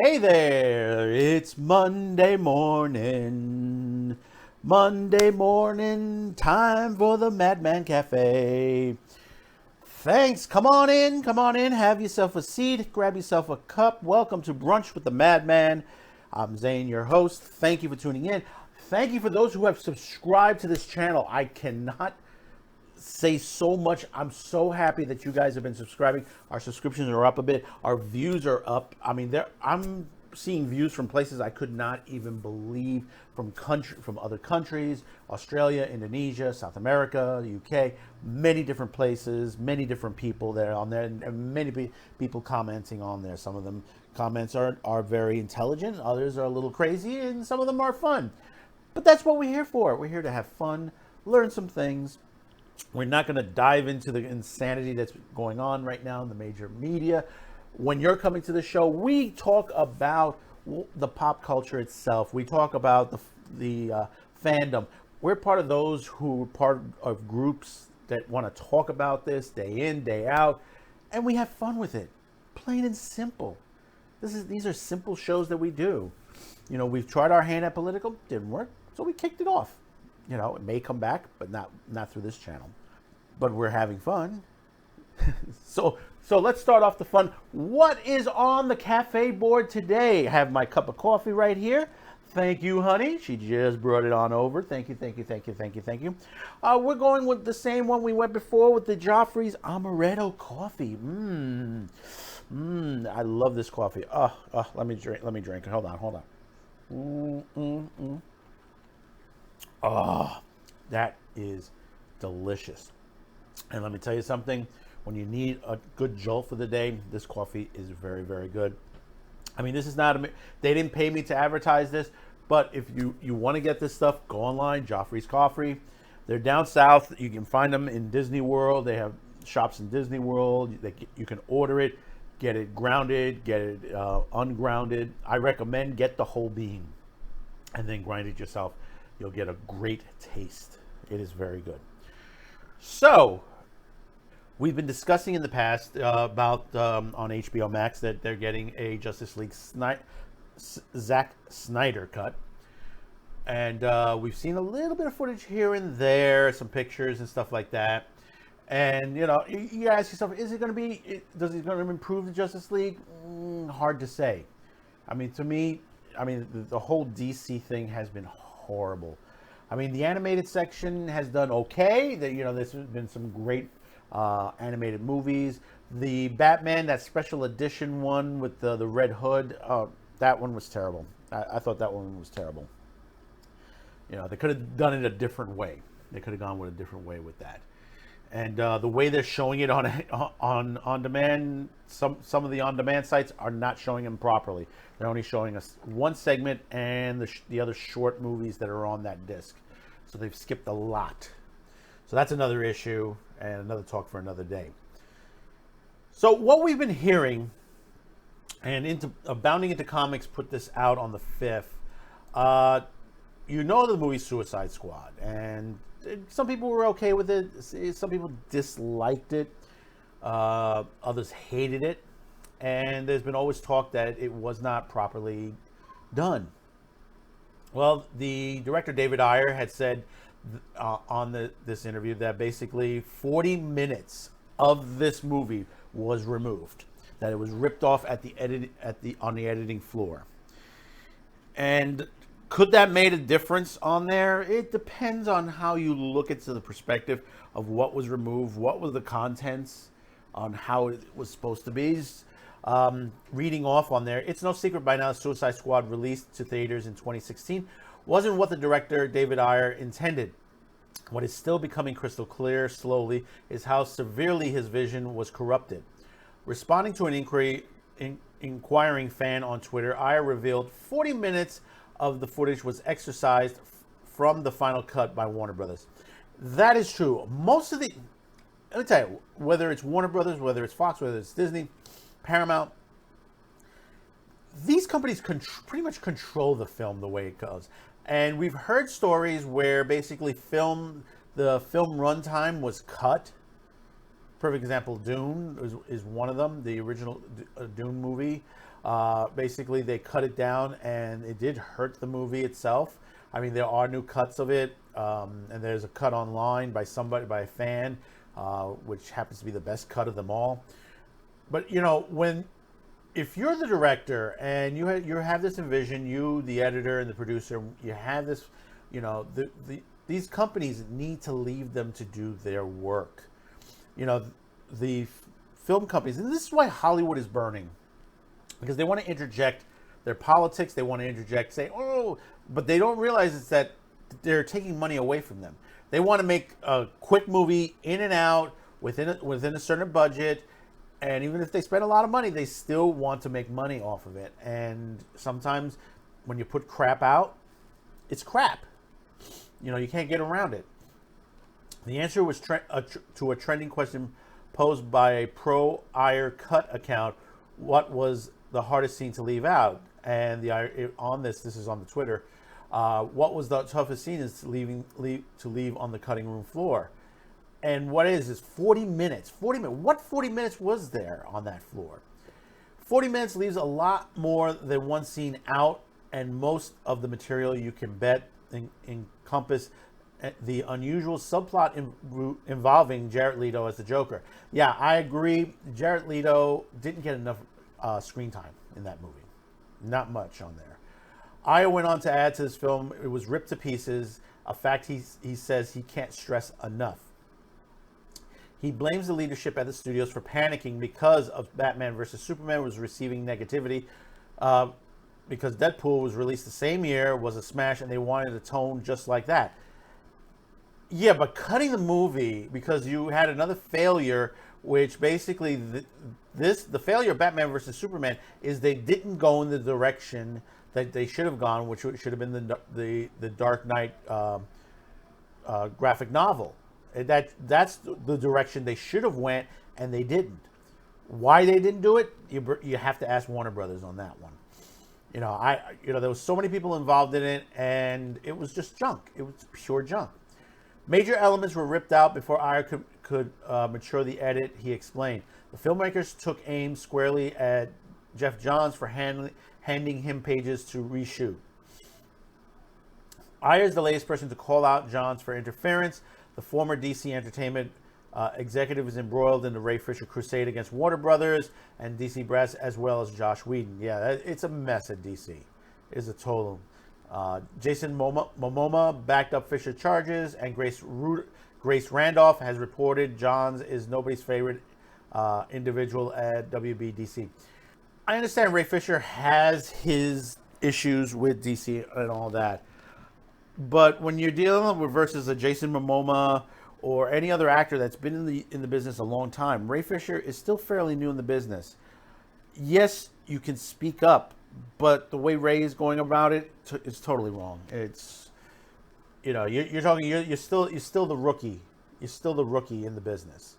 Hey there, it's Monday morning. Monday morning, time for the Madman Cafe. Thanks, come on in, have yourself a seat, grab yourself a cup. Welcome to Brunch with the Madman. I'm Zane, your host. Thank you for tuning in. Thank you for those who have subscribed to this channel. I cannot say so much. I'm so happy that you guys have been subscribing. Our subscriptions are up a bit. Our views are up. I mean, I'm seeing views from places I could not even believe, from other countries, Australia, Indonesia, South America, the UK, many different places, many different people that are on there, and many people commenting on there. Some of them comments are very intelligent, others are a little crazy, and some of them are fun. But that's what we're here for. We're here to have fun, learn some things. We're not going to dive into the insanity that's going on right now in the major media. When you're coming to the show, we talk about the pop culture itself. We talk about the fandom. We're part of those who are part of groups that want to talk about this day in, day out, and we have fun with it. Plain and simple. These are simple shows that we do. You know, we've tried our hand at political, didn't work, so we kicked it off. You know, it may come back, but not through this channel. But we're having fun. So let's start off the fun. What is on the cafe board today? I have my cup of coffee right here. Thank you, honey. She just brought it on over. Thank you. We're going with the same one we went before with the Joffrey's Amaretto coffee. I love this coffee. Let me drink. Hold on. Oh, that is delicious. And let me tell you something, when you need a good jolt for the day, this coffee is very, very good. I mean, this is not, they didn't pay me to advertise this, but if you want to get this stuff, go online, Joffrey's Coffee. They're down south. You can find them in Disney World. They have shops in Disney World. You can order it, get it grounded, get it ungrounded. I recommend get the whole bean and then grind it yourself. You'll get a great taste. It is very good. So, we've been discussing in the past about on HBO Max that they're getting a Justice League Zack Snyder cut. And we've seen a little bit of footage here and there, some pictures and stuff like that. And, you know, you ask yourself, does it going to improve the Justice League? Hard to say. I mean, to me, the whole DC thing has been horrible. I mean, the animated section has done okay. There's been some great animated movies. The Batman, that special edition one with the Red Hood, that one was terrible. I thought that one was terrible. You know, they could have done it a different way. They could have gone with a different way with that. And the way they're showing it on demand, some of the on demand sites are not showing them properly. They're only showing us one segment and the other short movies that are on that disc. So they've skipped a lot. So that's another issue and another talk for another day. So what we've been hearing, and Bounding Into Comics put this out on the 5th. You know the movie Suicide Squad, and some people were okay with it. Some people disliked it. Others hated it. And there's been always talk that it was not properly done. Well, the director David Ayer had said on this interview that basically 40 minutes of this movie was removed. That it was ripped off on the editing floor. And could that made a difference on there? It depends on how you look at the perspective of what was removed, what was the contents, on how it was supposed to be. Reading off on there, it's no secret by now Suicide Squad, released to theaters in 2016, wasn't what the director David Ayer intended. What is still becoming crystal clear slowly is how severely his vision was corrupted. Responding to an inquiring fan on Twitter, Ayer revealed 40 minutes of the footage was excised from the final cut by Warner Brothers. That is true. Let me tell you, whether it's Warner Brothers, whether it's Fox, whether it's Disney, Paramount, these companies pretty much control the film the way it goes. And we've heard stories where basically the film runtime was cut. Perfect example, Dune is one of them, the original Dune movie. Basically, they cut it down, and it did hurt the movie itself. I mean, there are new cuts of it, and there's a cut online by a fan, which happens to be the best cut of them all. But if you're the director and you have this vision, you, the editor and the producer, you have this, these companies need to leave them to do their work. The film companies, and this is why Hollywood is burning, because they want to interject their politics. They want to interject, say, oh, but they don't realize it's that they're taking money away from them. They want to make a quick movie in and out within a certain budget. And even if they spend a lot of money, they still want to make money off of it. And sometimes when you put crap out, it's crap. You can't get around it. The answer was to a trending question posed by a pro Ayer Cut account. What was the hardest scene to leave out? And this is on the Twitter. What was the toughest scene is to leave on the cutting room floor. And what is 40 minutes? 40 minutes. What 40 minutes was there on that floor? 40 minutes leaves a lot more than one scene out, and most of the material you can bet encompass the unusual subplot involving Jared Leto as the Joker. Yeah, I agree. Jared Leto didn't get enough screen time in that movie. Not much on there. Ayer went on to add to this film, it was ripped to pieces, a fact he says he can't stress enough. He blames the leadership at the studios for panicking because of Batman vs. Superman was receiving negativity, because Deadpool was released the same year, was a smash, and they wanted a tone just like that. Yeah, but cutting the movie because you had another failure, which basically the failure of Batman vs. Superman is they didn't go in the direction that they should have gone, which should have been the Dark Knight graphic novel. That's the direction they should have went, and they didn't. Why they didn't do it? You have to ask Warner Brothers on that one. There was so many people involved in it, and it was just junk. It was pure junk. Major elements were ripped out before Ayer could mature the edit. He explained the filmmakers took aim squarely at Jeff Johns for handing him pages to reshoot. Ayer is the latest person to call out Johns for interference. The former DC Entertainment executive is embroiled in the Ray Fisher crusade against Warner Brothers and DC brass, as well as Josh Whedon. Yeah, it's a mess at DC. It's a total. Jason Momoa backed up Fisher charges, and Grace Randolph has reported Johns is nobody's favorite individual at WBDC. I understand Ray Fisher has his issues with DC and all that. But when you're dealing with versus a Jason Momoa or any other actor that's been in the business a long time, Ray Fisher is still fairly new in the business. Yes, you can speak up, but the way Ray is going about it is totally wrong. It's you're still the rookie. You're still the rookie in the business.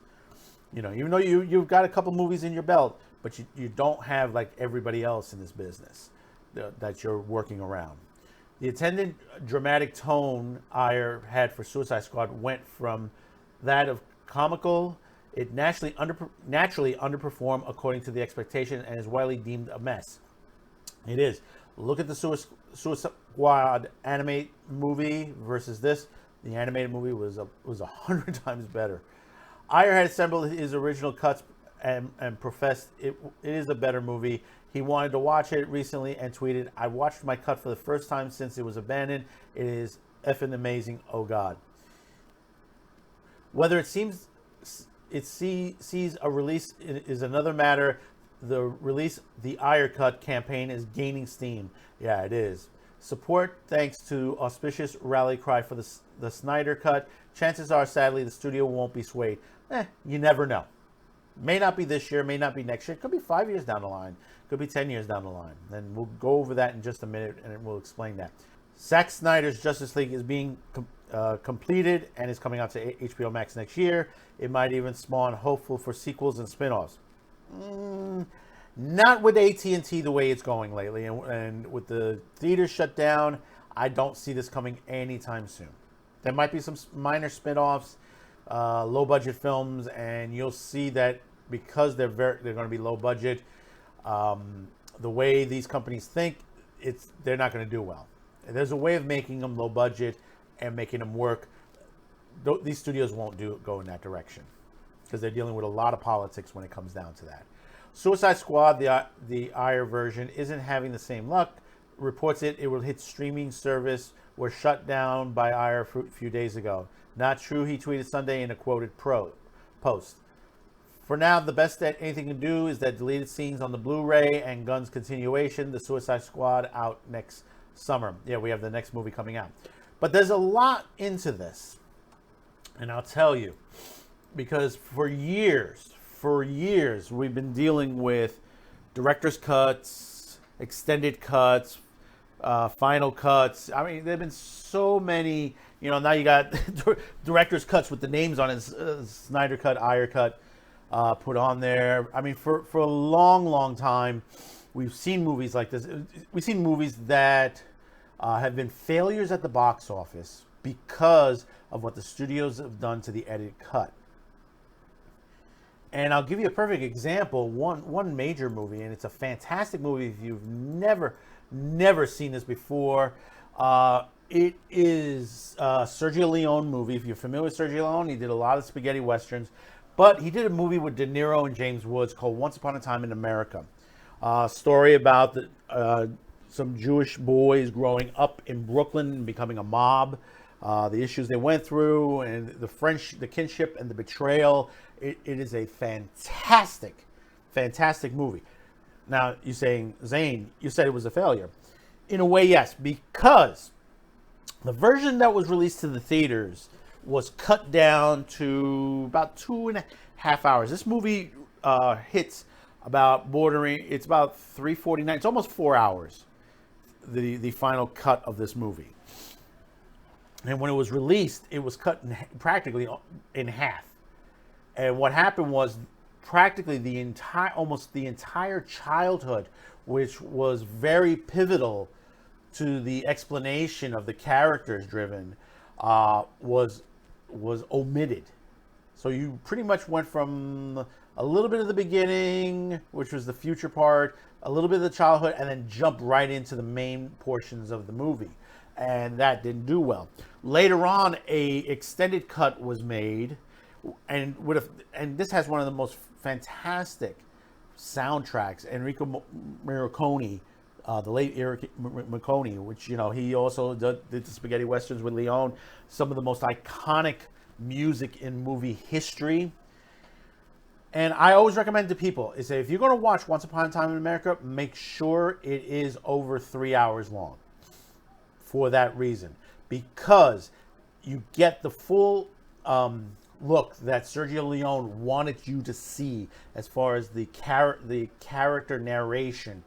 Even though you've got a couple movies in your belt, but you don't have like everybody else in this business that you're working around. The attendant dramatic tone Ayer had for Suicide Squad went from that of comical. It naturally underperformed according to the expectation and is widely deemed a mess. It is. Look at the Suicide Squad animated movie versus this. The animated movie was 100 times better. Ayer had assembled his original cuts and professed it is a better movie. He wanted to watch it recently and tweeted, "I watched my cut for the first time since it was abandoned. It is effing amazing. Oh God." Whether it sees a release is another matter. The Ayer Cut campaign is gaining steam. Yeah, it is. Support thanks to auspicious rally cry for the Synder Cut. Chances are, sadly, the studio won't be swayed. You never know. May not be this year, may not be next year. It could be 5 years down the line. Could be 10 years down the line. And we'll go over that in just a minute, and we'll explain that. Zack Snyder's Justice League is being completed and is coming out to HBO Max next year. It might even spawn hopeful for sequels and spin-offs. Not with AT&T the way it's going lately. And with the theaters shut down, I don't see this coming anytime soon. There might be some minor spin-offs, low-budget films, and you'll see that because they're going to be low-budget, the way these companies think, they're not going to do well. There's a way of making them low budget and making them work. These studios won't go in that direction because they're dealing with a lot of politics when it comes down to that. Suicide Squad, the Ayer version, isn't having the same luck. Reports it will hit streaming service, was shut down by Ayer a few days ago. Not true, he tweeted Sunday in a quoted post. For now, the best that anything can do is that deleted scenes on the Blu-ray and Gunn's continuation, The Suicide Squad, out next summer. Yeah, we have the next movie coming out. But there's a lot into this. And I'll tell you, because for years, we've been dealing with director's cuts, extended cuts, final cuts. I mean, there have been so many, now you got director's cuts with the names on it, Snyder Cut, Ayer Cut, put on there. I mean, for a long time, we've seen movies like this. We've seen movies that have been failures at the box office because of what the studios have done to the edited cut. And I'll give you a perfect example, one major movie, and it's a fantastic movie if you've never seen this before. It is a Sergio Leone movie. If you're familiar with Sergio Leone, he did a lot of spaghetti westerns, but he did a movie with De Niro and James Woods called Once Upon a Time in America. Story about some Jewish boys growing up in Brooklyn and becoming a mob. The issues they went through, and the kinship and the betrayal. It is a fantastic movie. Now, you're saying, Zane, you said it was a failure. In a way, yes, because the version that was released to the theaters was cut down to about 2.5 hours. This movie hits it's about 3:49. It's almost 4 hours, the final cut of this movie. And when it was released, it was cut practically in half. And what happened was practically almost the entire childhood, which was very pivotal to the explanation of the characters driven, was omitted. So you pretty much went from a little bit of the beginning, which was the future part, a little bit of the childhood, and then jumped right into the main portions of the movie. And that didn't do well. Later on, a extended cut was made, and this has one of the most fantastic soundtracks. Enrico Morricone, the late Eric Morricone, which he also did the spaghetti westerns with Leone, some of the most iconic music in movie history. And I always recommend to people is that if you're going to watch Once Upon a Time in America, make sure it is over 3 hours long. For that reason, because you get the full look that Sergio Leone wanted you to see as far as the character narration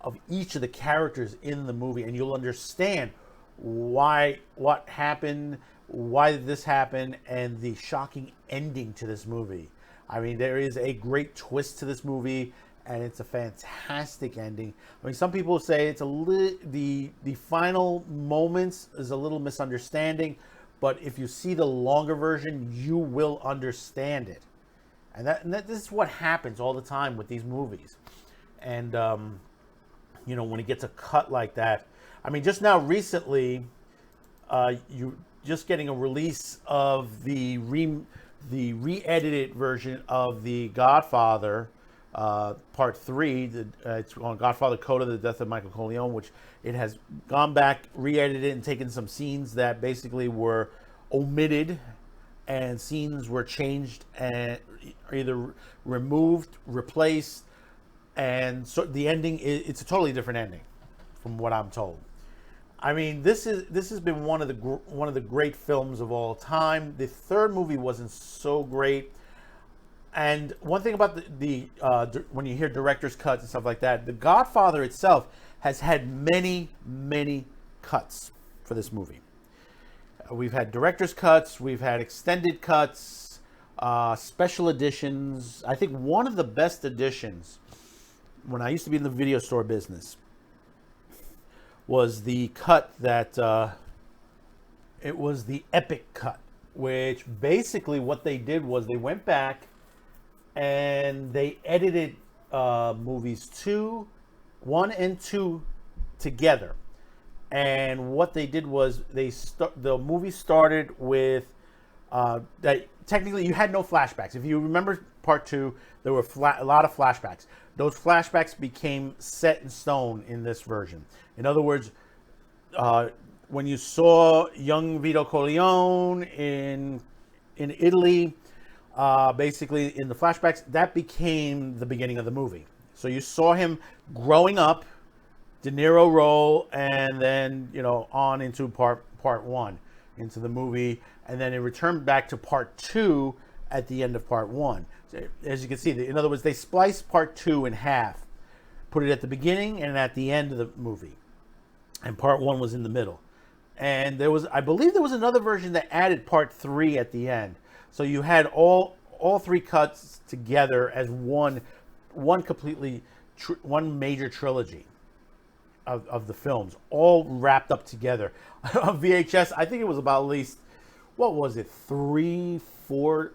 of each of the characters in the movie, and you'll understand what happened, why did this happen, and the shocking ending to this movie. I mean, there is a great twist to this movie, and it's a fantastic ending. I mean, some people say it's the final moments is a little misunderstanding, but if you see the longer version, you will understand it. And this is what happens all the time with these movies. And when it gets a cut like that, I mean, just now recently, you just getting a release of the re-edited version of The Godfather. Part 3, it's on Godfather Coda, The Death of Michael Corleone, which it has gone back, re-edited, and taken some scenes that basically were omitted, and scenes were changed and either removed, replaced, and so the ending it's a totally different ending, from what I'm told. I mean, this has been one of the great films of all time. The third movie wasn't so great. And one thing about the when you hear director's cuts and stuff like that, The Godfather itself has had many cuts for this movie. We've had director's cuts, we've had extended cuts, special editions. I think one of the best editions, when I used to be in the video store business, was the cut that it was the epic cut, which basically what they did was they went back and they edited movies 2 1 and 2 together. And what they did was the movie started with that technically you had no flashbacks. If you remember part 2, there were a lot of flashbacks. Those flashbacks became set in stone in this version. In other words, when you saw young Vito Corleone in Italy, basically in the flashbacks, that became the beginning of the movie. So you saw him growing up, De Niro role, and then on into part 1 into the movie, and then it returned back to part 2 at the end of part 1. So, as you can see, in other words, they spliced part 2 in half, put it at the beginning and at the end of the movie, and part 1 was in the middle. And I believe there was another version that added part 3 at the end. So you had all 3 cuts together as one major trilogy of the films, all wrapped up together. On VHS, I think it was about at least, what was it, 4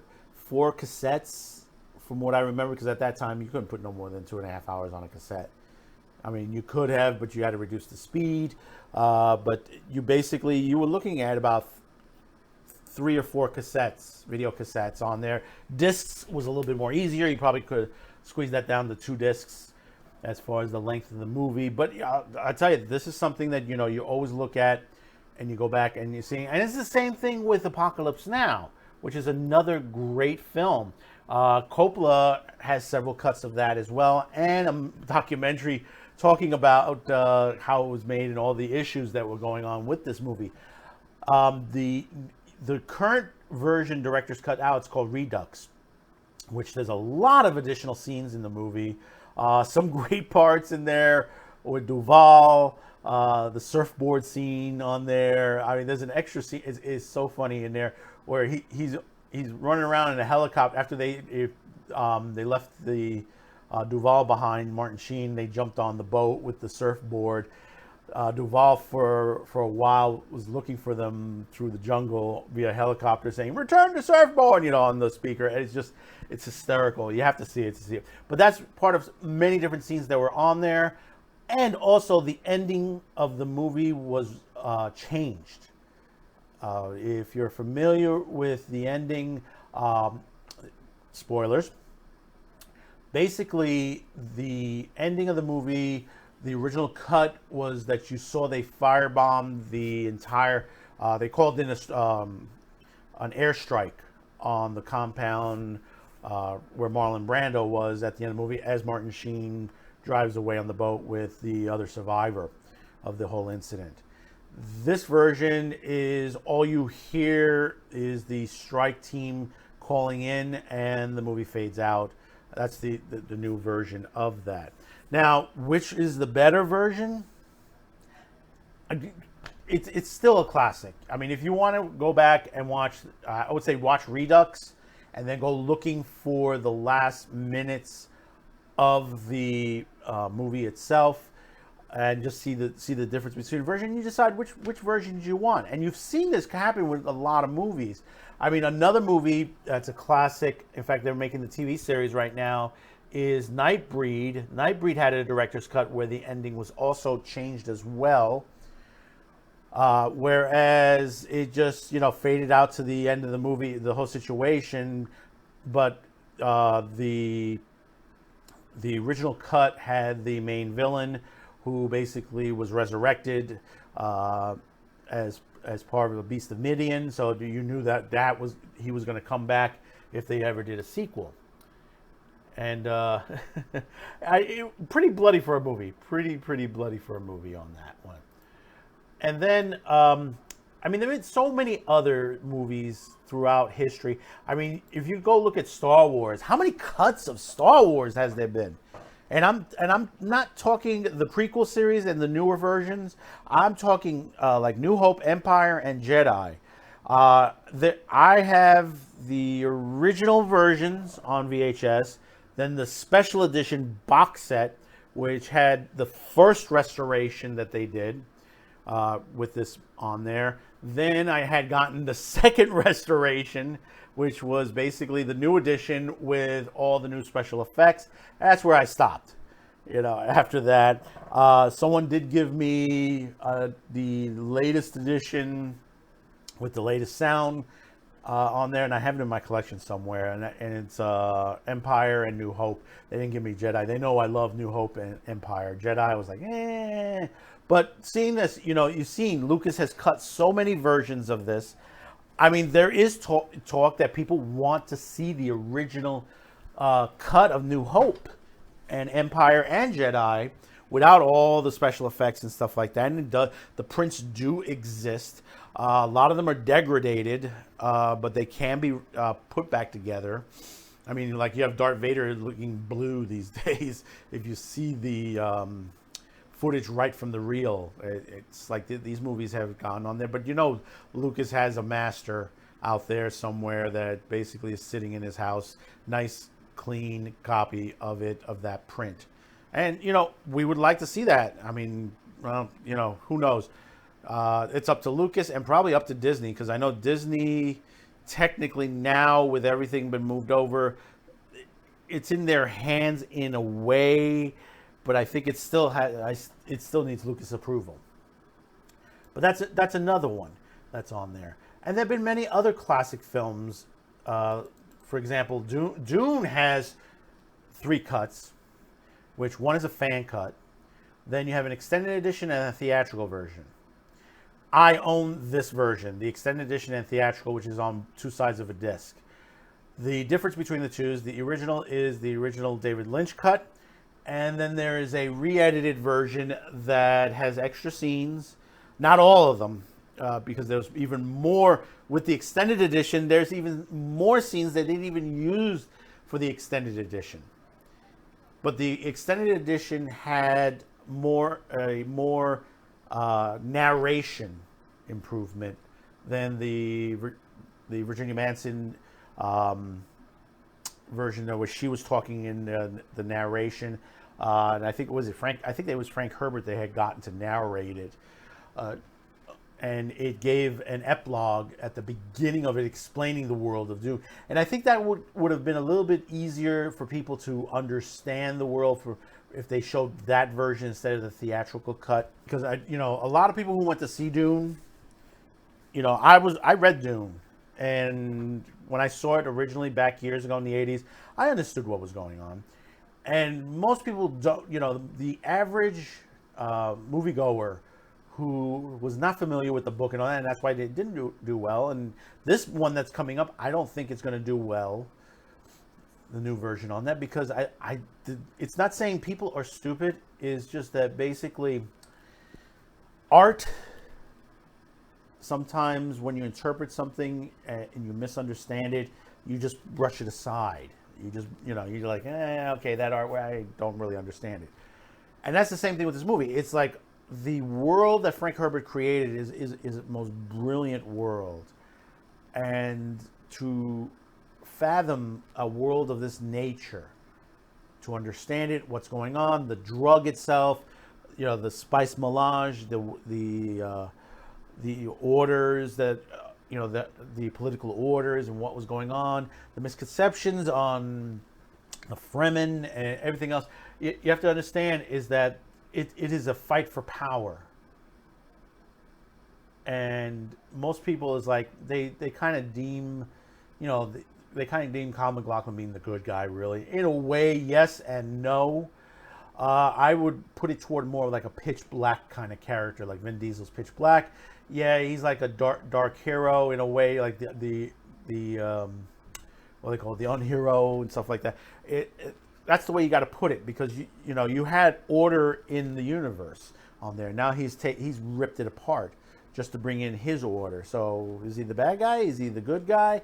cassettes, from what I remember, because at that time you couldn't put no more than 2.5 hours on a cassette. I mean, you could have, but you had to reduce the speed. But you were looking at about 3 or 4 cassettes, video cassettes on there. Discs was a little bit more easier. You probably could squeeze that down to 2 discs as far as the length of the movie. But I tell you, this is something that you always look at, and you go back and you see. And it's the same thing with Apocalypse Now, which is another great film. Coppola has several cuts of that as well, and a documentary talking about how it was made and all the issues that were going on with this movie. The current version director's cut out, it's called Redux, which there's a lot of additional scenes in the movie. Some great parts in there with Duvall, the surfboard scene on there. I mean, there's an extra scene. It's so funny in there where he's running around in a helicopter after they left the Duvall behind, Martin Sheen. They jumped on the boat with the surfboard. Duvall for a while was looking for them through the jungle via helicopter, saying "Return to surfboard," on the speaker. And it's hysterical. You have to see it to see it. But that's part of many different scenes that were on there, and also the ending of the movie was changed. If you're familiar with the ending, spoilers. Basically, the ending of the movie, the original cut was that you saw they firebombed the entire. They called in an airstrike on the compound where Marlon Brando was at the end of the movie, as Martin Sheen drives away on the boat with the other survivor of the whole incident. This version is all you hear is the strike team calling in, and the movie fades out. That's the new version of that. Now, which is the better version? It's still a classic. I mean, if you want to go back and watch, I would say watch Redux, and then go looking for the last minutes of the movie itself, and just see the difference between the version. You decide which versions you want, and you've seen this happen with a lot of movies. I mean, another movie that's a classic. In fact, they're making the TV series right now. Is Nightbreed. Nightbreed had a director's cut where the ending was also changed as well. Whereas it just faded out to the end of the movie, the whole situation. But the original cut had the main villain, who basically was resurrected as part of the Beast of Midian. So you knew that he was going to come back if they ever did a sequel. And pretty bloody for a movie. Pretty bloody for a movie on that one. And then, I mean, there have been so many other movies throughout history. I mean, if you go look at Star Wars, how many cuts of Star Wars has there been? And I'm not talking the prequel series and the newer versions. I'm talking like New Hope, Empire, and Jedi. I have the original versions on VHS, then the special edition box set, which had the first restoration that they did with this on there. Then I had gotten the second restoration, which was basically the new edition with all the new special effects. That's where I stopped. After that, someone did give me the latest edition with the latest sound on there, and I have it in my collection somewhere. And it's Empire and New Hope. They didn't give me Jedi. They know I love New Hope and Empire. Jedi, I was like, eh. But seeing this, you've seen Lucas has cut so many versions of this. I mean, there is talk that people want to see the original cut of New Hope and Empire and Jedi without all the special effects and stuff like that. And the prints do exist. A lot of them are degraded, but they can be put back together. I mean, like you have Darth Vader looking blue these days. If you see the footage right from the reel, it's like these movies have gone on there. But Lucas has a master out there somewhere that basically is sitting in his house. Nice, clean copy of that print. And, we would like to see that. I mean, well, who knows? It's up to Lucas and probably up to Disney, because I know Disney technically now, with everything been moved over, it's in their hands in a way, but I think it still needs Lucas approval. But that's another one that's on there. And there have been many other classic films. For example, Dune has 3 cuts, which one is a fan cut. Then you have an extended edition and a theatrical version. I own this version, the extended edition and theatrical, which is on 2 sides of a disc. The difference between the two is the original David Lynch cut, and then there is a re-edited version that has extra scenes. Not all of them, because there's even more. With the extended edition, there's even more scenes that they didn't even use for the extended edition. But the extended edition had more narration improvement than the Virginia Madsen version, where she was talking in the narration, and I think it was Frank Herbert they had gotten to narrate it, and it gave an epilogue at the beginning of it explaining the world of Dune. And I think that would have been a little bit easier for people to understand the world if they showed that version instead of the theatrical cut. Because a lot of people who went to see Dune, I read Dune, and when I saw it originally back years ago in the 80s, I understood what was going on. And most people don't, the average moviegoer who was not familiar with the book and all that, and that's why they didn't do well. And this one that's coming up, I don't think it's going to do well, the new version on that, because it's not saying people are stupid. It's just that basically art, sometimes when you interpret something and you misunderstand it, you just brush it aside. You just, you're like, okay, that art, I don't really understand it. And that's the same thing with this movie. It's like the world that Frank Herbert created is the most brilliant world. And to fathom a world of this nature, to understand it, what's going on, the drug itself, the spice melange, the orders that, the political orders and what was going on, the misconceptions on the Fremen and everything else. You have to understand is that it is a fight for power. And most people is like, they kind of deem, they kind of deem Kyle MacLachlan being the good guy, really. In a way, yes and no. I would put it toward more like a Pitch Black kind of character, like Vin Diesel's Pitch Black. Yeah, he's like a dark hero in a way, like the what they call it, the unhero and stuff like that. That's the way you got to put it, because you had order in the universe on there. Now he's ripped it apart just to bring in his order. So is he the bad guy? Is he the good guy?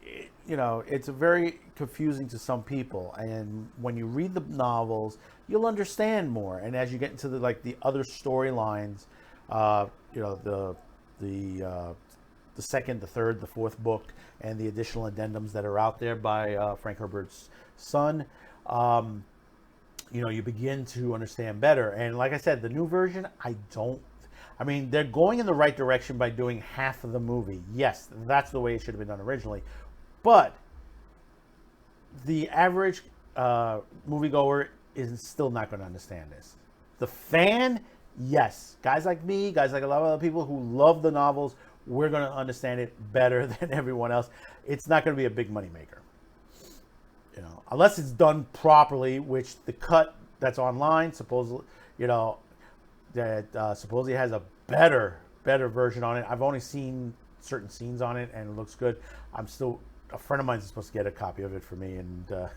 It's very confusing to some people. And when you read the novels, you'll understand more. And as you get into the other storylines, the second, the third, the fourth book, and the additional addendums that are out there by Frank Herbert's son, you begin to understand better. And like I said, the new version, they're going in the right direction by doing half of the movie. Yes, that's the way it should have been done originally. But the average moviegoer is still not going to understand this. The fan, yes. Guys like me, guys like a lot of other people who love the novels, we're going to understand it better than everyone else. It's not going to be a big money maker. You know, unless it's done properly, which the cut that's online supposedly, you know, that supposedly has a better version on it. I've only seen certain scenes on it, and it looks good. A friend of mine is supposed to get a copy of it for me, and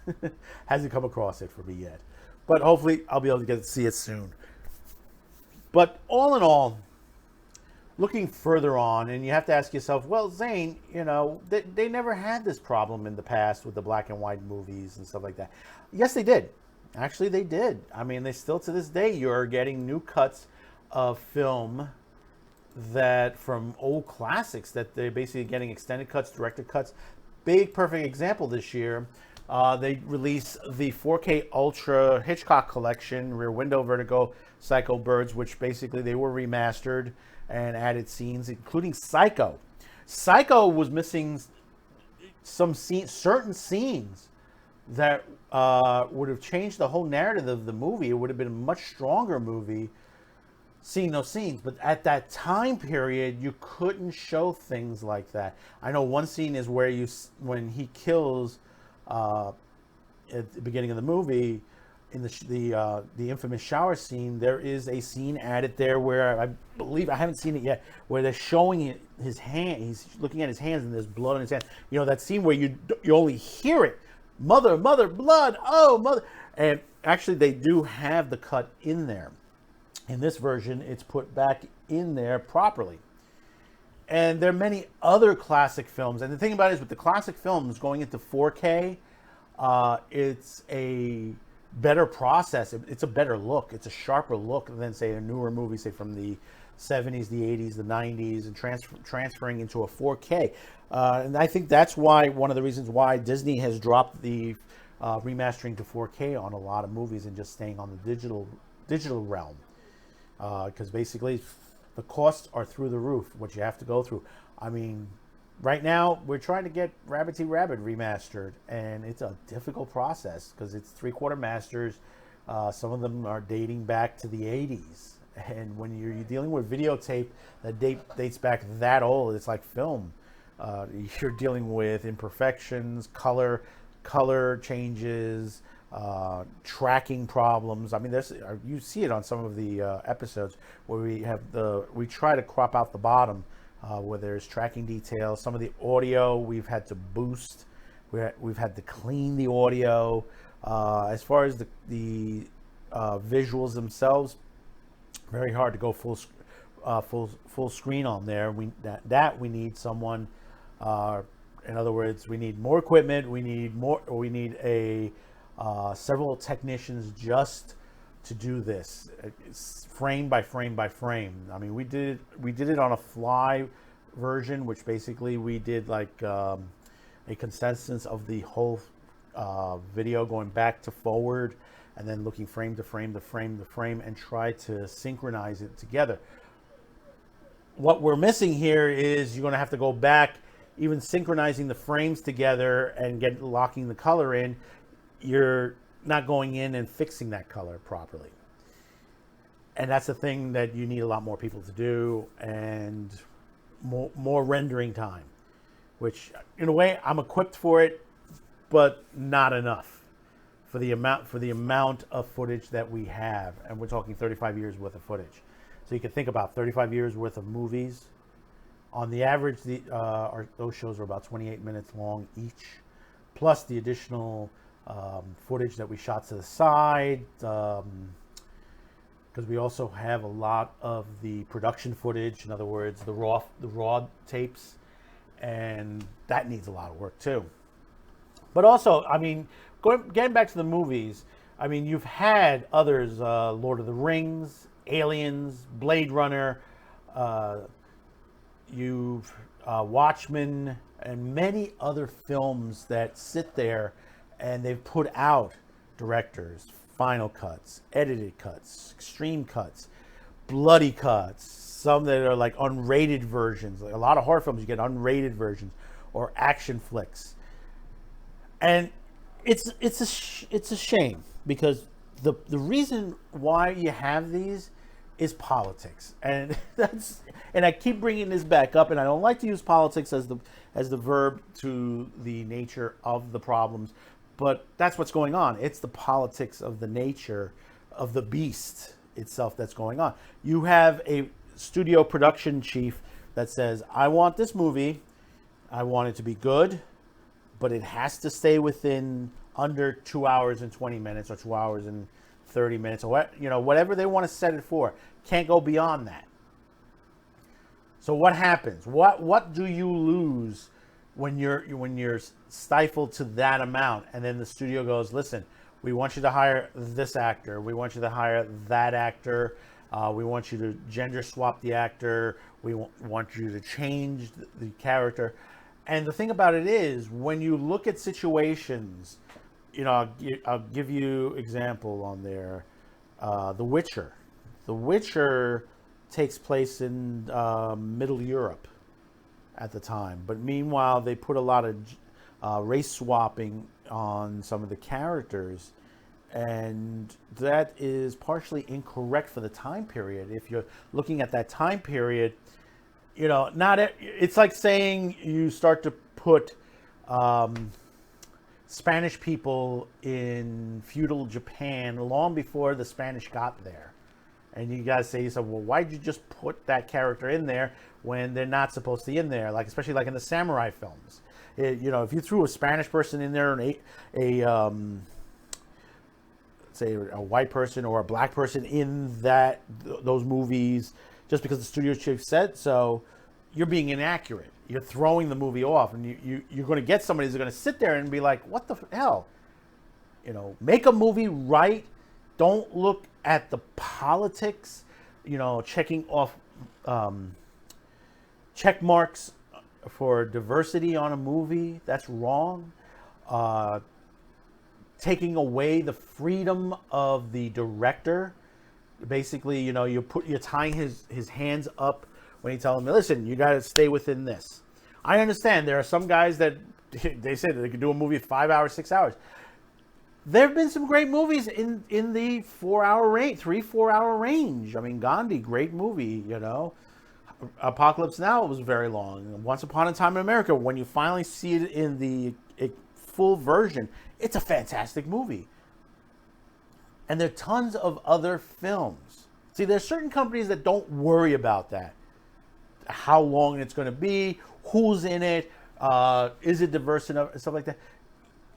hasn't come across it for me yet. But hopefully, I'll be able to get to see it soon. But all in all, looking further on, and you have to ask yourself, well, Zane, you know, they never had this problem in the past with the black and white movies and stuff like that. Yes, they did. Actually, they did. I mean, they still, to this day, you're getting new cuts of film that from old classics that they're basically getting extended cuts, director cuts. Big perfect example this year. They released the 4K Ultra Hitchcock Collection, Rear Window, Vertigo, Psycho, Birds, which basically they were remastered and added scenes, including Psycho. Psycho was missing some certain scenes that would have changed the whole narrative of the movie. It would have been a much stronger movie seeing those scenes. But at that time period, you couldn't show things like that. I know one scene is where when he kills at the beginning of the movie, in the infamous shower scene, there is a scene added there where I believe, I haven't seen it yet, where they're showing his hand. He's looking at his hands and there's blood on his hand. You know, that scene where you only hear it, mother, blood, oh mother. And actually, they do have the cut in there. In this version, it's put back in there properly. And there are many other classic films. And the thing about it is, with the classic films going into 4K, it's a better process. It's a better look. It's a sharper look than, say, a newer movie, say, from the 70s, the 80s, the 90s, and transferring into a 4K. And I think that's why, one of the reasons why Disney has dropped the remastering to 4K on a lot of movies and just staying on the digital realm. Because basically the costs are through the roof, what you have to go through. I mean, right now we're trying to get Rabbit remastered, and it's a difficult process because it's 3/4 masters. Some of them are dating back to the 80s. And when you're dealing with videotape that dates back that old, it's like film. You're dealing with imperfections, color changes, tracking problems. I mean, you see it on some of the episodes where we try to crop out the bottom where there's tracking details. Some of the audio we've had to boost. We've had to clean the audio. As far as the visuals themselves, very hard to go full screen on there. We need someone. In other words, we need more equipment. We need several technicians just to do this. It's frame by frame by frame. I mean, we did it on a fly version, which basically we did like a consensus of the whole video going back to forward, and then looking frame to frame to frame to frame, and try to synchronize it together. What we're missing here is you're going to have to go back, even synchronizing the frames together and locking the color in. You're not going in and fixing that color properly. And that's the thing that you need a lot more people to do, and more rendering time, which in a way I'm equipped for it, but not enough for the amount of footage that we have. And we're talking 35 years worth of footage. So you can think about 35 years worth of movies. On the average, those shows are about 28 minutes long each, plus the additional footage that we shot to the side, because we also have a lot of the production footage. In other words, the raw tapes, and that needs a lot of work too. But also, I mean, getting back to the movies, I mean, you've had others: Lord of the Rings, Aliens, Blade Runner. You've Watchmen, and many other films that sit there, and they've put out directors, final cuts, edited cuts, extreme cuts, bloody cuts, some that are like unrated versions. Like a lot of horror films, you get unrated versions, or action flicks. And it's a shame, because the reason why you have these is politics, and and I keep bringing this back up, and I don't like to use politics as the verb to the nature of the problems, but that's what's going on. It's the politics of the nature of the beast itself that's going on. You have a studio production chief that says, I want this movie, I want it to be good, but it has to stay within under 2 hours and 20 minutes or 2 hours and 30 minutes or whatever they want to set it for. Can't go beyond that. So what happens? What do you lose when you're stifled to that amount, and then the studio goes, listen, we want you to hire this actor, we want you to hire that actor, we want you to gender swap the actor, we want you to change the character. And the thing about it is, when you look at situations, I'll give you example on there. The Witcher. The Witcher takes place in Middle Europe at the time, but meanwhile they put a lot of race swapping on some of the characters, and that is partially incorrect for the time period. If you're looking at that time period, it's like saying you start to put Spanish people in feudal Japan long before the Spanish got there. And you guys say to yourself, well, why'd you just put that character in there when they're not supposed to be in there? Like, especially like in the samurai films. If you threw a Spanish person in there and say a white person or a black person in those movies, just because the studio chief said so, you're being inaccurate. You're throwing the movie off, and you're going to get somebody who's going to sit there and be like, what the hell? Make a movie right. Don't look at the politics, checking off check marks for diversity on a movie. That's wrong. Taking away the freedom of the director. Basically, you're tying his hands up when you tell him, listen, you got to stay within this. I understand there are some guys that they say that they could do a movie 5 hours, 6 hours. There have been some great movies in the 4 hour range, 3-4 hour range. I mean, Gandhi, great movie, Apocalypse Now was very long. Once Upon a Time in America, when you finally see it in the full version, it's a fantastic movie. And there are tons of other films. See, there's certain companies that don't worry about that. How long it's going to be, who's in it, is it diverse enough, and stuff like that.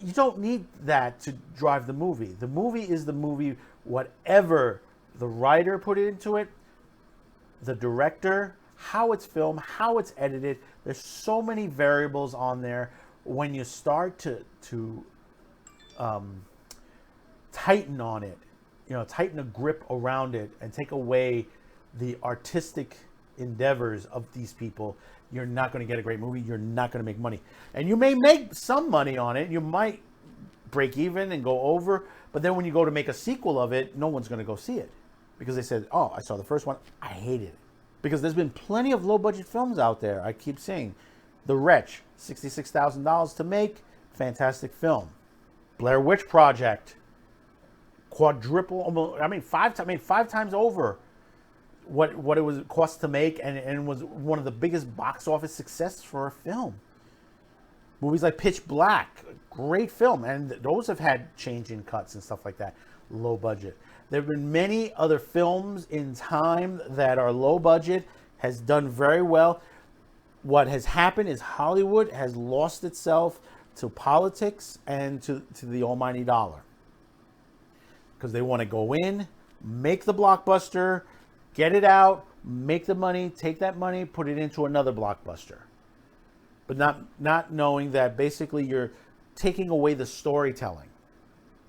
You don't need that to drive the movie. The movie is the movie, whatever the writer put into it, the director, how it's filmed, how it's edited. There's so many variables on there. When you start to tighten on it, tighten a grip around it and take away the artistic endeavors of these people, you're not going to get a great movie. You're not going to make money. And you may make some money on it. You might break even and go over. But then when you go to make a sequel of it, no one's going to go see it. Because they said, oh, I saw the first one. I hated it. Because there's been plenty of low-budget films out there. I keep saying, The Wretch, $66,000 to make. Fantastic film. Blair Witch Project. Quadruple, five times over what it was cost to make, and was one of the biggest box office success for a film. Movies like Pitch Black, great film, and those have had change in cuts and stuff like that, low budget. There have been many other films in time that are low budget, has done very well. What has happened is Hollywood has lost itself to politics and to the almighty dollar. Because they want to go in, make the blockbuster, get it out, make the money, take that money, put it into another blockbuster. But not knowing that basically you're taking away the storytelling.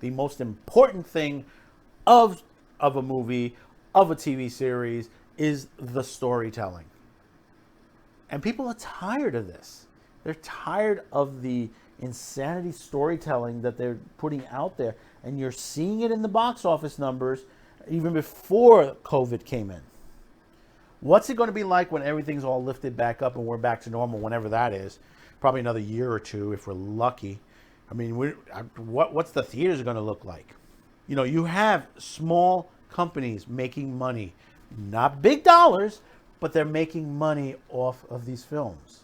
The most important thing of a movie, of a TV series, is the storytelling. And people are tired of this. They're tired of the insanity storytelling that they're putting out there. And you're seeing it in the box office numbers even before COVID came in. What's it going to be like when everything's all lifted back up and we're back to normal, whenever that is? Probably another year or two if we're lucky. I mean, what's the theaters going to look like? You have small companies making money, not big dollars, but they're making money off of these films.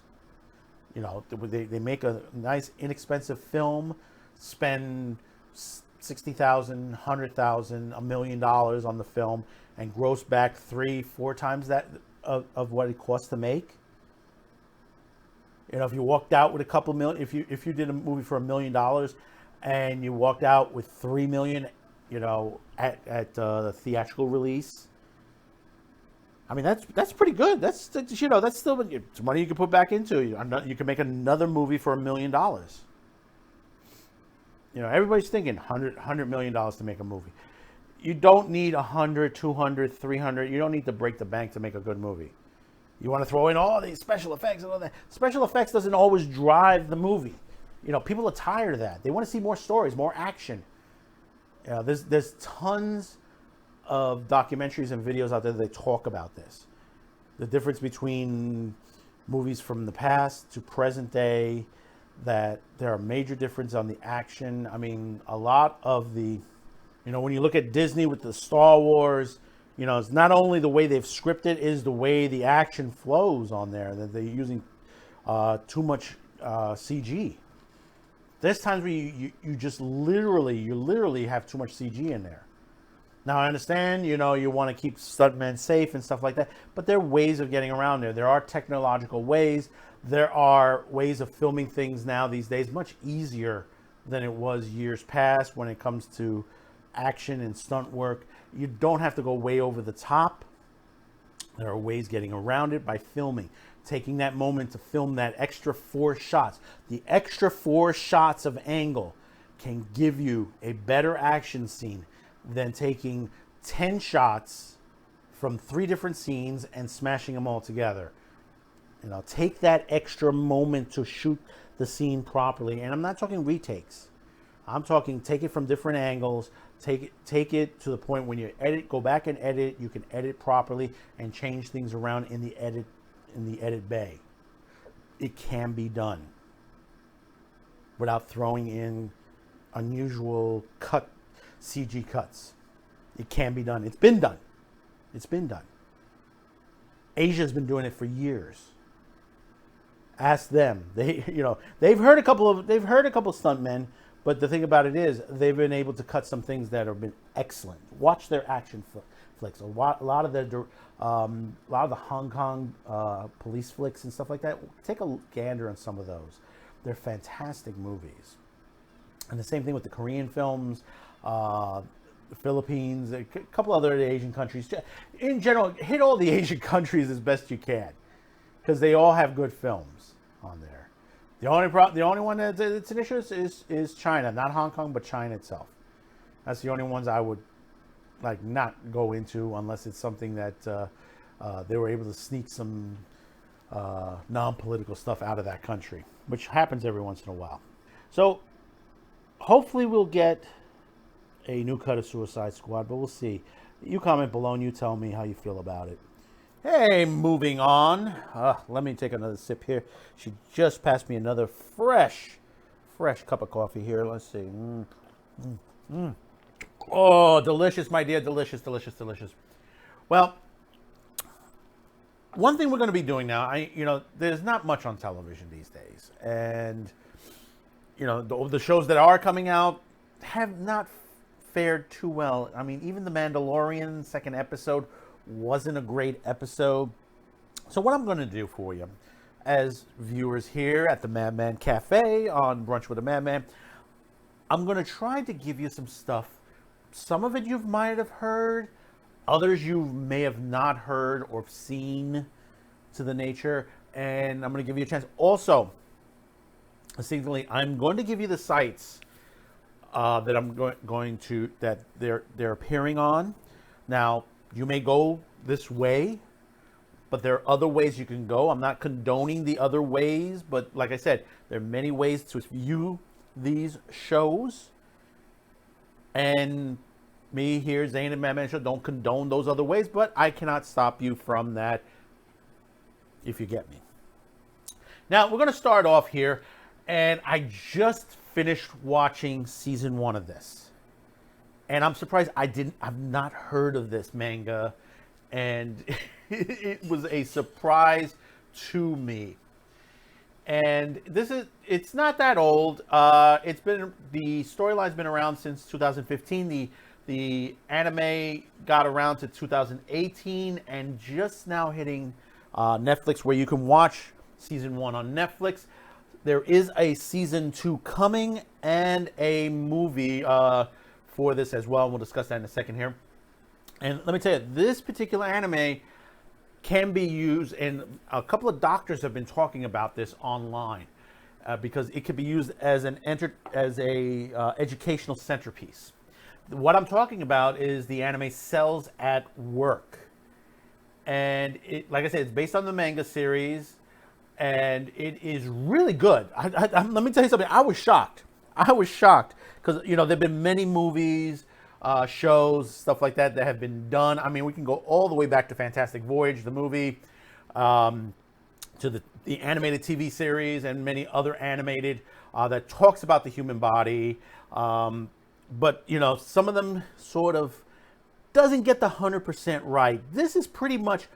They make a nice inexpensive film, spend $60,000, $100,000, $1 million on the film, and gross back 3-4 times that of what it costs to make. If you walked out with a couple million, if you did a movie for $1 million, and you walked out with $3 million, at the theatrical release. I mean, that's pretty good. That's still it's money you can put back into. You can make another movie for $1 million. Everybody's thinking $100 million to make a movie. You don't need 100, 200, 300. You don't need to break the bank to make a good movie. You want to throw in all these special effects and all that. Special effects doesn't always drive the movie. People are tired of that. They want to see more stories, more action. There's tons of documentaries and videos out there that talk about this. The difference between movies from the past to present day, that there are major differences on the action. I mean, a lot of the, when you look at Disney with the Star Wars, it's not only the way they've scripted, is the way the action flows on there, that they're using too much CG. There's times where you literally have too much CG in there. Now, I understand, you want to keep stuntmen safe and stuff like that, but there are ways of getting around there. There are technological ways. There are ways of filming things now these days much easier than it was years past when it comes to action and stunt work. You don't have to go way over the top. There are ways getting around it by filming. Taking that moment to film that extra 4 shots. The extra 4 shots of angle can give you a better action scene than taking 10 shots from 3 different scenes and smashing them all together. Take that extra moment to shoot the scene properly. And I'm not talking retakes. I'm talking take it from different angles. Take it to the point when you edit, go back and edit. You can edit properly and change things around in the edit bay. It can be done without throwing in unusual CG cuts. It can be done. It's been done. Asia's been doing it for years. Ask them. They've heard a couple of stuntmen, but the thing about it is they've been able to cut some things that have been excellent. Watch their action flicks. A lot of the Hong Kong police flicks and stuff like that. Take a gander on some of those. They're fantastic movies. And the same thing with the Korean films, the Philippines, a couple other Asian countries. In general, hit all the Asian countries as best you can, because they all have good films on there. The only one that's an issue is China, not Hong Kong, but China itself. That's the only ones I would not go into unless it's something that they were able to sneak some non-political stuff out of that country, which happens every once in a while. So hopefully we'll get a new cut of Suicide Squad, but we'll see. You comment below and you tell me how you feel about it. Hey, moving on. Let me take another sip here. She just passed me another fresh cup of coffee here. Let's see. Oh, delicious, my dear. Delicious. Well, one thing we're going to be doing now, there's not much on television these days. And, the shows that are coming out have not fared too well. I mean, even The Mandalorian second episode wasn't a great episode. So what I'm going to do for you, as viewers here at the Madman Cafe on Brunch with a Madman, I'm going to try to give you some stuff. Some of it you might have heard, others you may have not heard or seen to the nature, and I'm going to give you a chance. Also, distinctly, I'm going to give you the sites that I'm going to that they're appearing on. Now, you may go this way, but there are other ways you can go. I'm not condoning the other ways, but like I said, there are many ways to view these shows. And me here, Zane and Madman Show, don't condone those other ways, but I cannot stop you from that, if you get me. Now, we're going to start off here, and I just finished watching season 1 of this. and I'm surprised I've not heard of this manga, and it was a surprise to me. And it's not that old. The storyline's been around since 2015. The anime got around to 2018 and just now hitting Netflix, where you can watch season 1 on Netflix. There is a season 2 coming and a movie for this as well. And we'll discuss that in a second here. And let me tell you, this particular anime can be used, and a couple of doctors have been talking about this online, because it could be used as a educational centerpiece. What I'm talking about is the anime Cells at Work, and like I said, it's based on the manga series, and it is really good. Let me tell you something. I was shocked because there've been many movies, shows, stuff like that have been done. I mean, we can go all the way back to Fantastic Voyage, the movie, to the animated TV series, and many other animated that talks about the human body. But some of them sort of doesn't get the 100% right. This is pretty much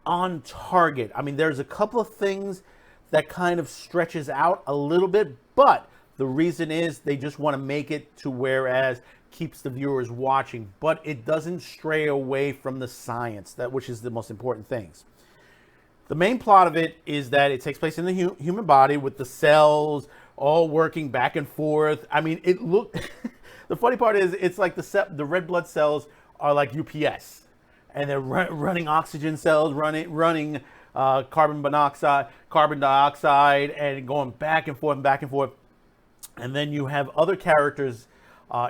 on target. I mean, there's a couple of things that kind of stretches out a little bit, but the reason is they just want to make it to whereas keeps the viewers watching, but it doesn't stray away from the science, which is the most important things. The main plot of it is that it takes place in the human body with the cells all working back and forth. I mean, the funny part is it's like the red blood cells are like UPS, and they're running oxygen cells, running carbon dioxide, and going back and forth and back and forth. And then you have other characters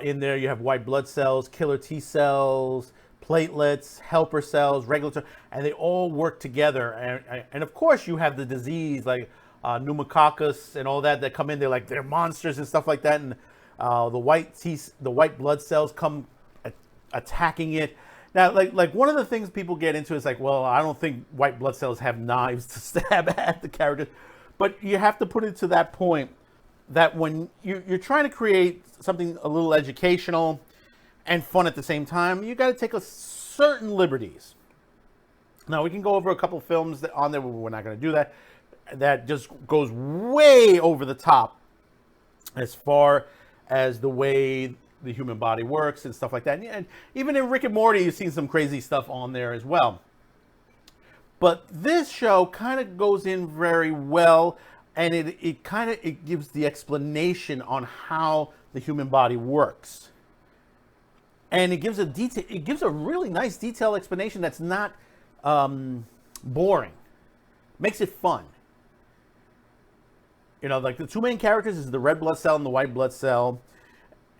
in there. You have white blood cells, killer T cells, platelets, helper cells, regulatory, and they all work together. And of course, you have the disease like pneumococcus and all that come in there, like they're monsters and stuff like that. And the white blood cells come attacking it. Now, like one of the things people get into is like, well, I don't think white blood cells have knives to stab at the characters, but you have to put it to that point that when you're trying to create something a little educational and fun at the same time, you got to take a certain liberties. Now, we can go over a couple films that on there, but we're not going to do that. That just goes way over the top as far as the way the human body works and stuff like that. And even in Rick and Morty, you've seen some crazy stuff on there as well. But this show kind of goes in very well, and it gives the explanation on how the human body works. And it gives a really nice detailed explanation that's not boring. Makes it fun. Like the two main characters is the red blood cell and the white blood cell.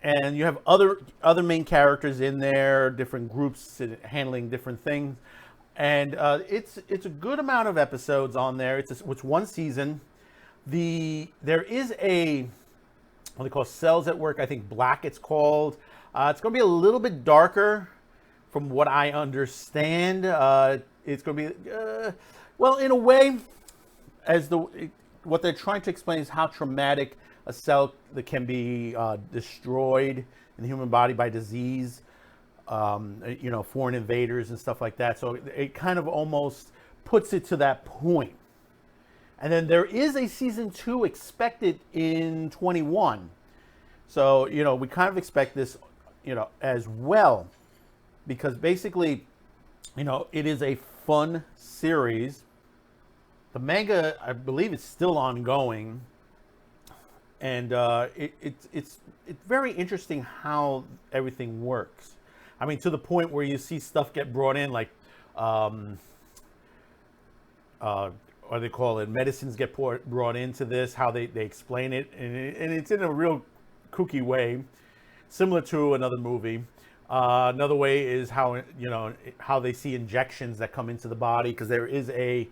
And you have other main characters in there, different groups handling different things. And it's a good amount of episodes on there. It's one season. There is what they call Cells at Work, I think Black it's called. It's going to be a little bit darker from what I understand. It's going to be, well, in a way, what they're trying to explain is how traumatic a cell that can be destroyed in the human body by disease, foreign invaders and stuff like that. So it kind of almost puts it to that point. And then there is a season 2 expected in 21. So, we kind of expect this, as well, because basically, it is a fun series. The manga, I believe, is still ongoing. And it's very interesting how everything works. I mean, to the point where you see stuff get brought in, like, what they call it, medicines get brought into this, how they explain it. And it's in a real kooky way, similar to another movie. Another way is how they see injections that come into the body, because there is a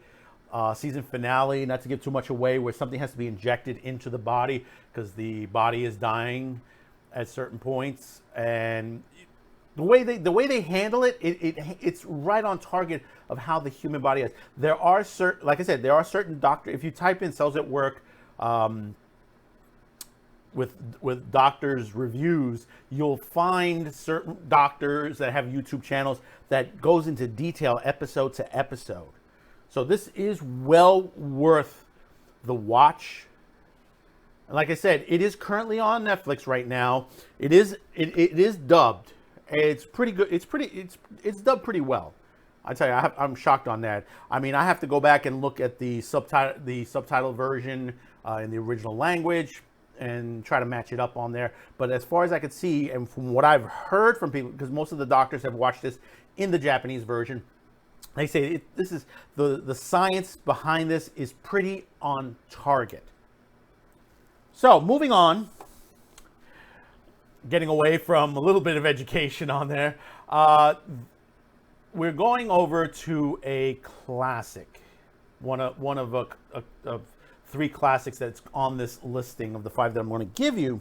season finale, not to give too much away, where something has to be injected into the body because the body is dying at certain points. And the way they handle it, it's right on target of how the human body is. There are certain, like I said, there are certain doctors. If you type in Cells at Work, with doctors' reviews, you'll find certain doctors that have YouTube channels that goes into detail episode to episode. So this is well worth the watch. And like I said, it is currently on Netflix right now. It is dubbed. It's pretty good. It's dubbed pretty well. I tell you, I'm shocked on that. I mean, I have to go back and look at the subtitle version in the original language and try to match it up on there. But as far as I could see, and from what I've heard from people, because most of the doctors have watched this in the Japanese version, they say this is the science behind this is pretty on target. So moving on, getting away from a little bit of education on there, we're going over to a classic, one of three classics that's on this listing of the 5 that I'm going to give you.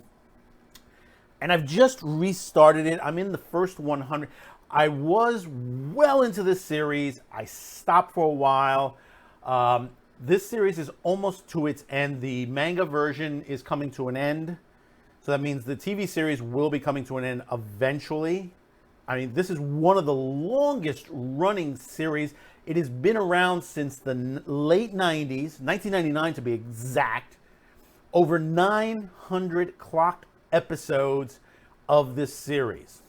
And I've just restarted it. I'm in the first 100. I was well into this series. I stopped for a while. This series is almost to its end. The manga version is coming to an end. So that means the TV series will be coming to an end eventually. I mean, this is one of the longest running series. It has been around since the late 90s, 1999 to be exact. Over 900 clocked episodes of this series.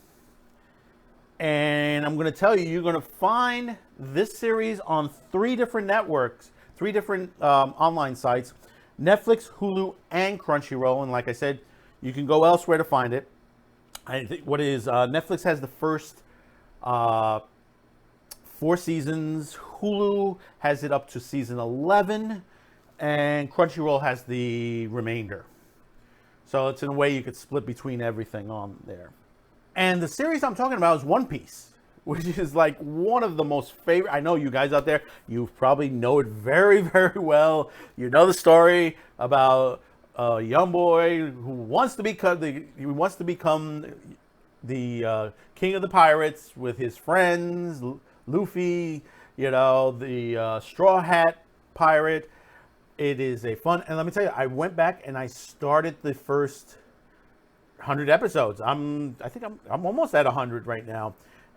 And I'm going to tell you, you're going to find this series on 3 different networks, 3 different online sites, Netflix, Hulu, and Crunchyroll. And like I said, you can go elsewhere to find it. I think Netflix has the first 4 seasons. Hulu has it up to season 11, and Crunchyroll has the remainder. So it's in a way you could split between everything on there. And the series I'm talking about is One Piece, which is like one of the most favorite. I know you guys out there, you probably know it very, very well. You know the story about a young boy who wants to become the king of the pirates with his friends, Luffy, the Straw Hat pirate. It is a fun, and let me tell you, I went back and I started the first 100 episodes. I think I'm almost at 100 right now,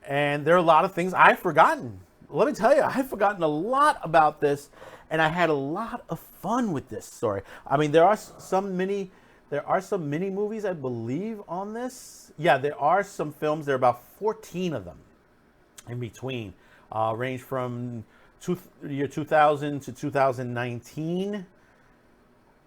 and there are a lot of things I've forgotten. Let me tell you, I've forgotten a lot about this, and I had a lot of fun with this story. I mean, there are some mini movies, I believe, on this. Yeah, there are some films. There are about 14 of them in between, range from year 2000 to 2019.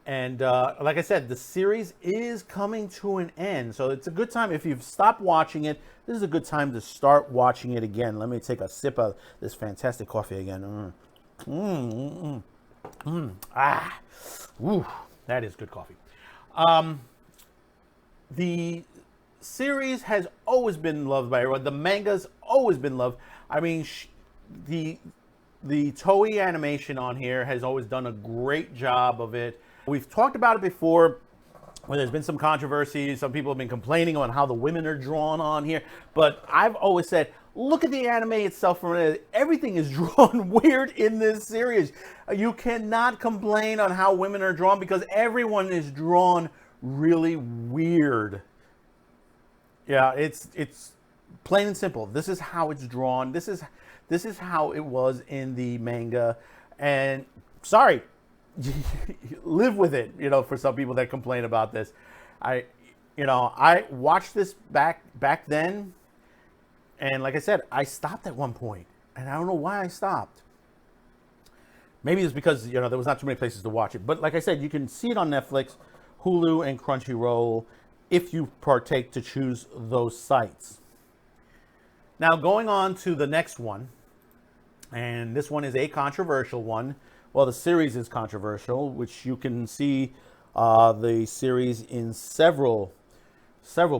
And like I said, the series is coming to an end. So it's a good time. If you've stopped watching it, this is a good time to start watching it again. Let me take a sip of this fantastic coffee again. Woo, that is good coffee. The series has always been loved by everyone. The manga's always been loved. I mean, the Toei animation on here has always done a great job of it. We've talked about it before, where there's been some controversy. Some people have been complaining on how the women are drawn on here. But I've always said, look at the anime itself. Everything is drawn weird in this series. You cannot complain on how women are drawn because everyone is drawn really weird. Yeah, it's plain and simple. This is how it's drawn. This is how it was in the manga. And sorry, live with it, for some people that complain about this. I watched this back then, and like I said, I stopped at one point, and I don't know why I stopped. Maybe it's because, there was not too many places to watch it. But like I said, you can see it on Netflix, Hulu, and Crunchyroll if you partake to choose those sites. Now, going on to the next one, and this one is a controversial one. Well, the series is controversial, which you can see the series in several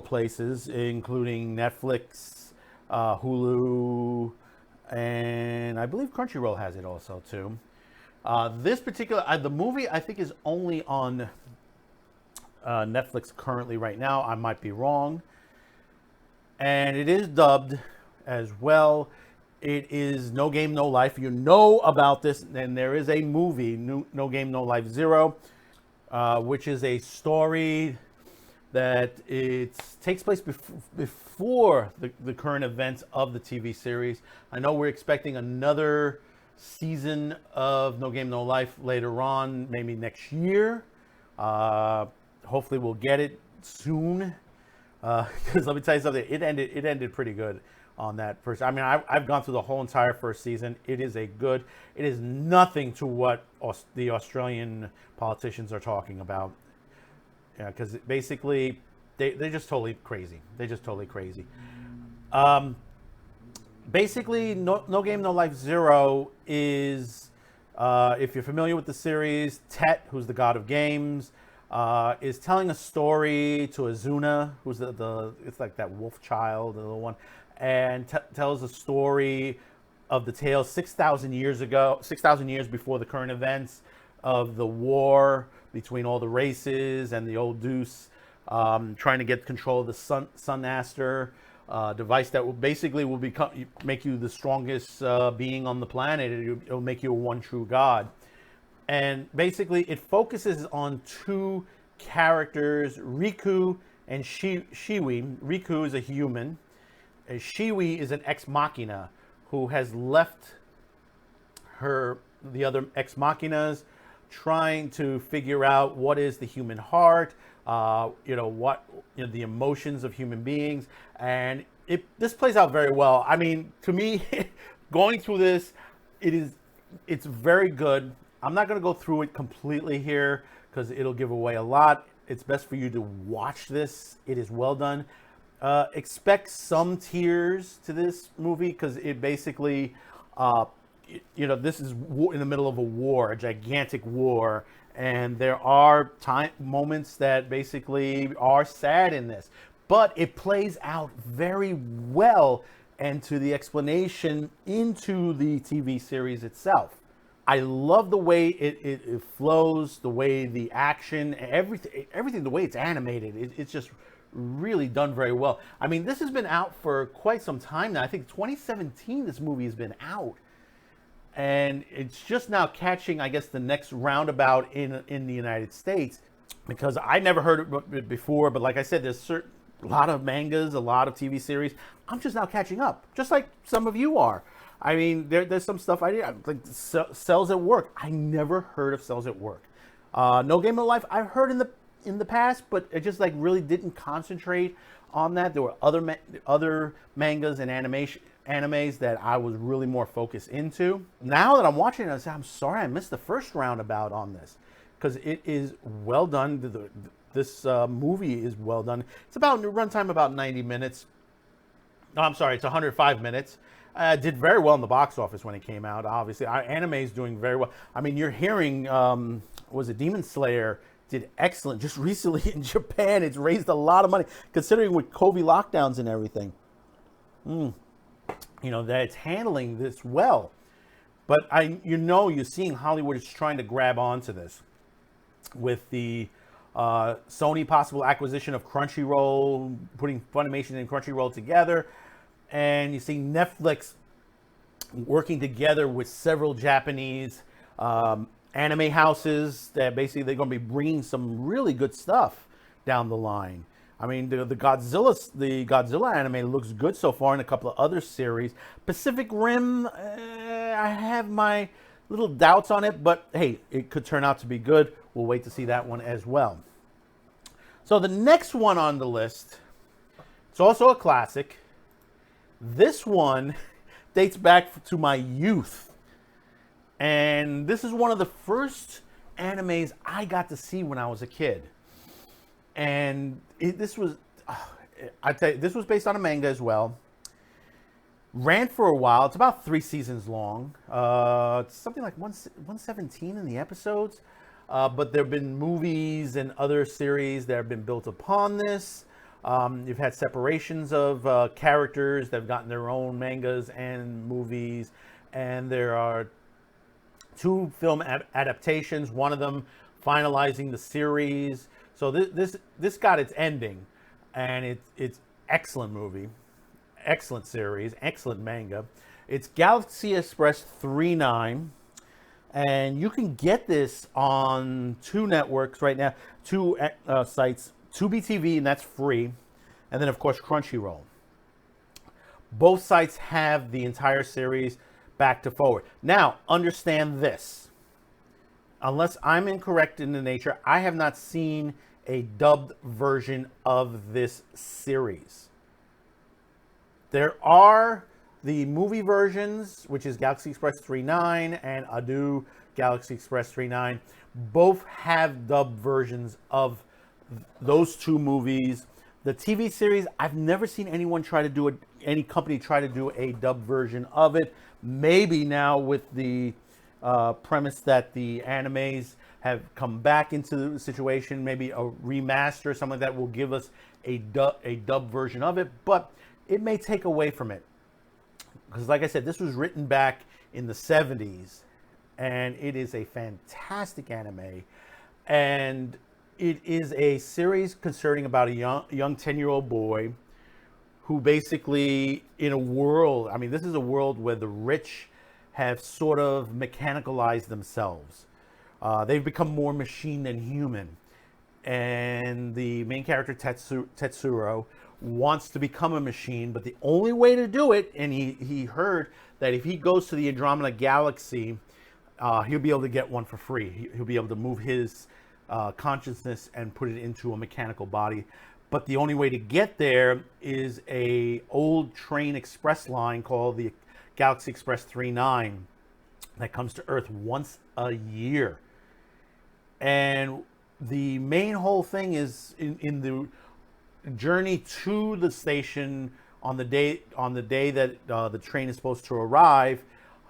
places, including Netflix, Hulu, and I believe Crunchyroll has it also too. This particular, the movie I think is only on Netflix currently right now. I might be wrong. And it is dubbed as well. It is No Game, No Life. You know about this. And there is a movie, No Game, No Life 0, which is a story that it takes place before the current events of the TV series. I know we're expecting another season of No Game No Life later on, maybe next year. Hopefully we'll get it soon. Because let me tell you something, it ended pretty good on that first. I mean, I've gone through the whole entire first season. It is nothing to what the Australian politicians are talking about. Yeah, because basically they're just totally crazy. They're just totally crazy. Basically, no Game No Life Zero is, if you're familiar with the series, Tet, who's the god of games, is telling a story to Azuna, who's it's like that wolf child, the little one, and tells a story of the tale 6,000 years ago, 6,000 years before the current events of the war between all the races and the ODYSEE, trying to get control of the Sun device that will make you the strongest being on the planet. It'll make you a one true god. And basically, it focuses on two characters, Riku and Shiwi. Riku is a human. Shiwi is an ex machina who has left the other ex machinas, trying to figure out what is the human heart, the emotions of human beings, and this plays out very well. I mean, to me, going through this, it's very good. I'm not going to go through it completely here because it'll give away a lot. It's best for you to watch this. It is well done. Expect some tears to this movie because it basically, this is in the middle of a war, a gigantic war, and there are moments that basically are sad in this, but it plays out very well into the explanation into the TV series itself. I love the way it flows, the way the action, everything, the way it's animated. It's just really done very well. I mean, this has been out for quite some time now. I think 2017 this movie has been out. And it's just now catching, I guess, the next roundabout in the United States. Because I never heard of it before, but like I said, there's a lot of mangas, a lot of TV series. I'm just now catching up, just like some of you are. I mean, there's some stuff I did, like Cells at Work. I never heard of Cells at Work. No Game No Life, I've heard in the past, but it just like really didn't concentrate on that. There were other mangas and animes that I was really more focused into. Now that I'm watching it, I say, I'm sorry I missed the first roundabout on this, because it is well done. This movie is well done. It's about runtime about 90 minutes. No, I'm sorry, it's 105 minutes. Did very well in the box office when it came out. Obviously, our anime is doing very well. I mean, you're hearing, was it Demon Slayer did excellent just recently in Japan. It's raised a lot of money considering with COVID lockdowns and everything. That it's handling this well. But you're seeing Hollywood is trying to grab onto this with the Sony possible acquisition of Crunchyroll, putting Funimation and Crunchyroll together. And you see Netflix working together with several Japanese anime houses that basically they're going to be bringing some really good stuff down the line. I mean, the Godzilla anime looks good so far, and a couple of other series. Pacific Rim, I have my little doubts on it, but hey, it could turn out to be good. We'll wait to see that one as well. So the next one on the list, it's also a classic. This one dates back to my youth. And this is one of the first animes I got to see when I was a kid. And this was based on a manga as well. Ran for a while. It's about 3 seasons long. It's something like 117 in the episodes. But there have been movies and other series that have been built upon this. You've had separations of characters that have gotten their own mangas and movies, and there are 2 film adaptations. One of them finalizing the series. So this got its ending, and it's excellent movie, excellent series, excellent manga. It's Galaxy Express 39, and you can get this on 2 networks right now, 2 sites. Tubi TV, and that's free. And then, of course, Crunchyroll. Both sites have the entire series back to forward. Now, understand this. Unless I'm incorrect in the nature, I have not seen a dubbed version of this series. There are the movie versions, which is Galaxy Express 39 and Adu Galaxy Express 39. Both have dubbed versions of those two movies. The TV series, I've never seen anyone try to do it, any company try to do a dubbed version of it. Maybe now with the premise that the animes have come back into the situation, maybe a remaster, something like that will give us a dub version of it, but it may take away from it. Because like I said, this was written back in the 70s, and it is a fantastic anime. And it is a series concerning about a young 10-year-old boy who basically, in a world, I mean, this is a world where the rich have sort of mechanicalized themselves. They've become more machine than human. And the main character, Tetsuro, wants to become a machine, but the only way to do it, and he heard that if he goes to the Andromeda Galaxy, he'll be able to get one for free. He'll be able to move his consciousness and put it into a mechanical body. But the only way to get there is a old train express line called the Galaxy Express 39 that comes to Earth once a year. And the main whole thing is in the journey to the station on the day that the train is supposed to arrive.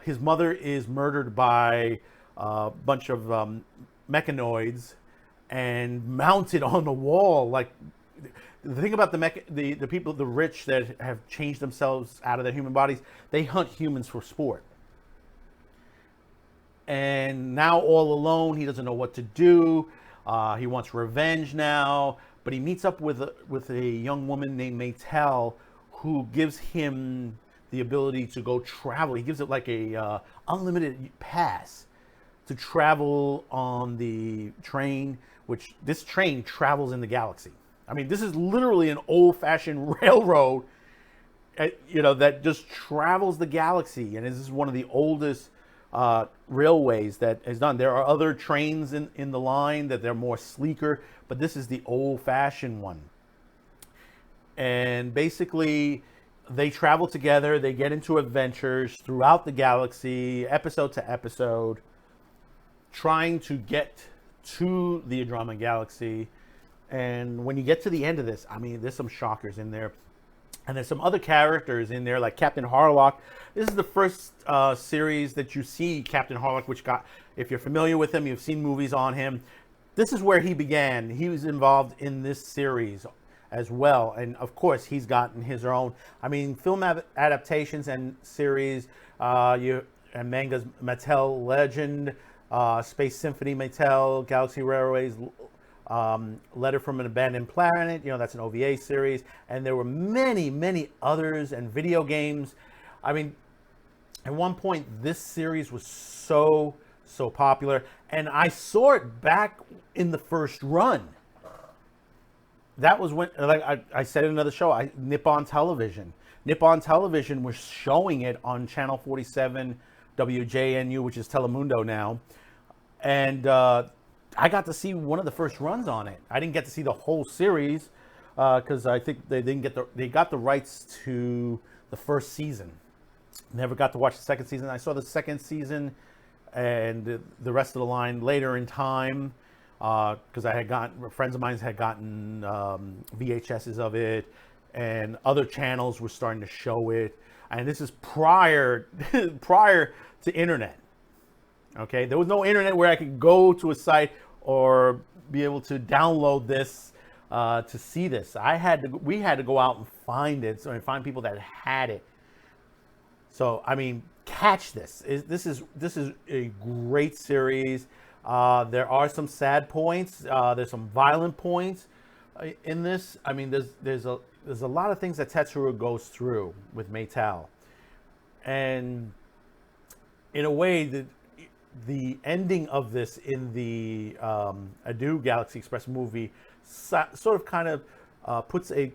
His mother is murdered by a bunch of mechanoids and mounted on the wall. Like, the thing about the people, the rich that have changed themselves out of their human bodies, they hunt humans for sport. And now all alone, he doesn't know what to do. He wants revenge now, but he meets up with a young woman named Maytel, who gives him the ability to go travel. He gives it like a unlimited pass to travel on the train, which this train travels in the galaxy. I mean, this is literally an old-fashioned railroad, that just travels the galaxy, and this is one of the oldest railways that is done. There are other trains in the line that they're more sleeker, but this is the old-fashioned one. And basically, they travel together. They get into adventures throughout the galaxy, episode to episode, trying to get to the Andromeda Galaxy. And when you get to the end of this, I mean, there's some shockers in there. And there's some other characters in there, like Captain Harlock. This is the first series that you see Captain Harlock, which got, if you're familiar with him, you've seen movies on him. This is where he began. He was involved in this series as well. And of course, he's gotten his own, I mean, film adaptations and series, and mangas, Mattel Legend, Space Symphony Mattel, Galaxy Railways, Letter from an Abandoned Planet, that's an OVA series, and there were many, many others, and video games. I mean, at one point, this series was so popular, and I saw it back in the first run. That was when, like I said in another show, Nippon Television was showing it on Channel 47 WJNU, which is Telemundo now, and I got to see one of the first runs on it. I didn't get to see the whole series because I think they got the rights to the first season. Never got to watch the second season. I saw the second season and the rest of the line later in time because friends of mine had gotten VHSs of it, and other channels were starting to show it. And this is prior to internet. Okay, there was no internet where I could go to a site or be able to download this to see this. We had to go out and find it, and find people that had it. So I mean, catch this. This is a great series. There are some sad points. There's some violent points in this. I mean, there's a lot of things that Tetsuro goes through with Maytel, and in a way the ending of this in the Adu Galaxy Express movie sort of kind of puts a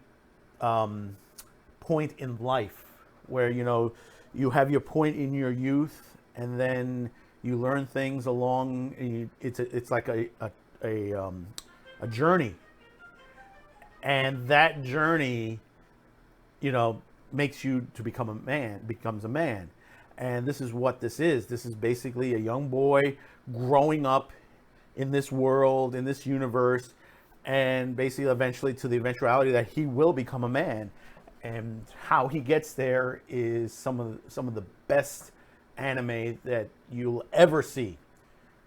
point in life where, you know, you have your point in your youth, and then you learn things along. It's like a journey, and that journey, you know, makes you to become a man, becomes a man. And this is what this is. This is basically a young boy growing up in this world, in this universe, and basically eventually to the eventuality that he will become a man. And how he gets there is some of the best anime that you'll ever see.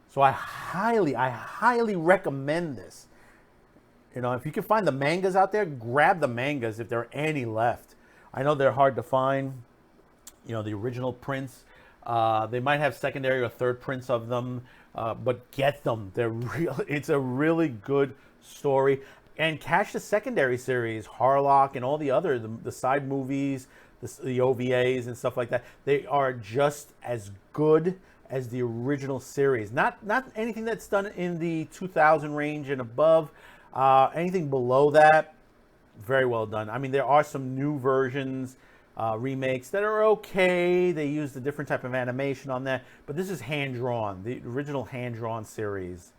So I highly recommend this. You know, if you can find the mangas out there, grab the mangas if there are any left. I know they're hard to find. You know, the original prints. They might have secondary or third prints of them, but get them. They're real. It's a really good story. And catch the secondary series, Harlock, and all the other the side movies, the OVAs and stuff like that. They are just as good as the original series. Not anything that's done in the 2000 range and above. Anything below that, very well done. I mean, there are some new versions. Remakes that are okay. They used a different type of animation on that, but this is hand-drawn, the original hand-drawn series.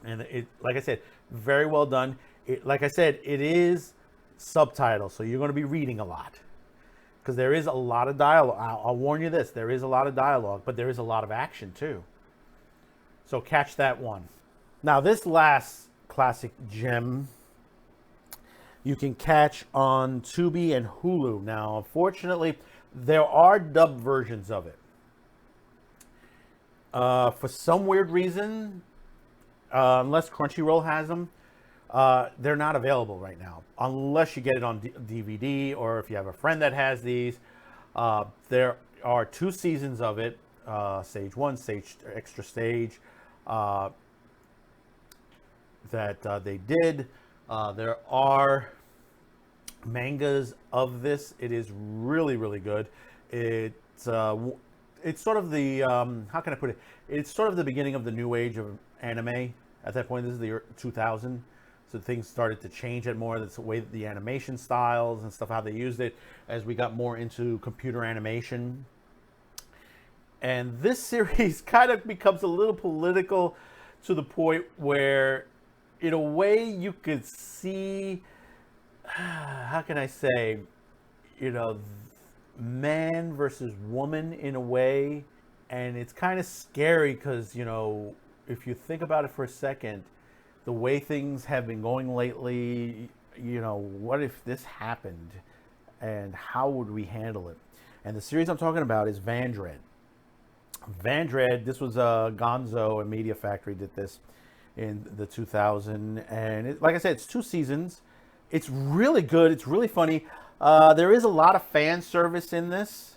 And it, like I said, very well done. Like I said, it is subtitled, so you're going to be reading a lot because there is a lot of dialogue. I'll warn you this, there is a lot of dialogue, but there is a lot of action too. So catch that one. Now, this last classic gem you can catch on Tubi and Hulu. Now, unfortunately, there are dubbed versions of it. For some weird reason, unless Crunchyroll has them, they're not available right now. Unless you get it on DVD or if you have a friend that has these. There are 2 seasons of it, Stage 1, Extra Stage, that they did. There are mangas of this. It is really, really good. It's sort of the how can I put it? It's sort of the beginning of the new age of anime. At that point, this is the year 2000, so things started to change it more. That's the way that the animation styles and stuff, how they used it as we got more into computer animation. And this series kind of becomes a little political to the point where, in a way, you could see, how can I say, you know, man versus woman in a way. And it's kind of scary because, you know, if you think about it for a second, the way things have been going lately, you know, what if this happened and how would we handle it? And the series I'm talking about is Vandred. Vandred, this was Gonzo and Media Factory did this in the 2000, and like I said, it's 2 seasons. It's really good. It's really funny. There is a lot of fan service in this,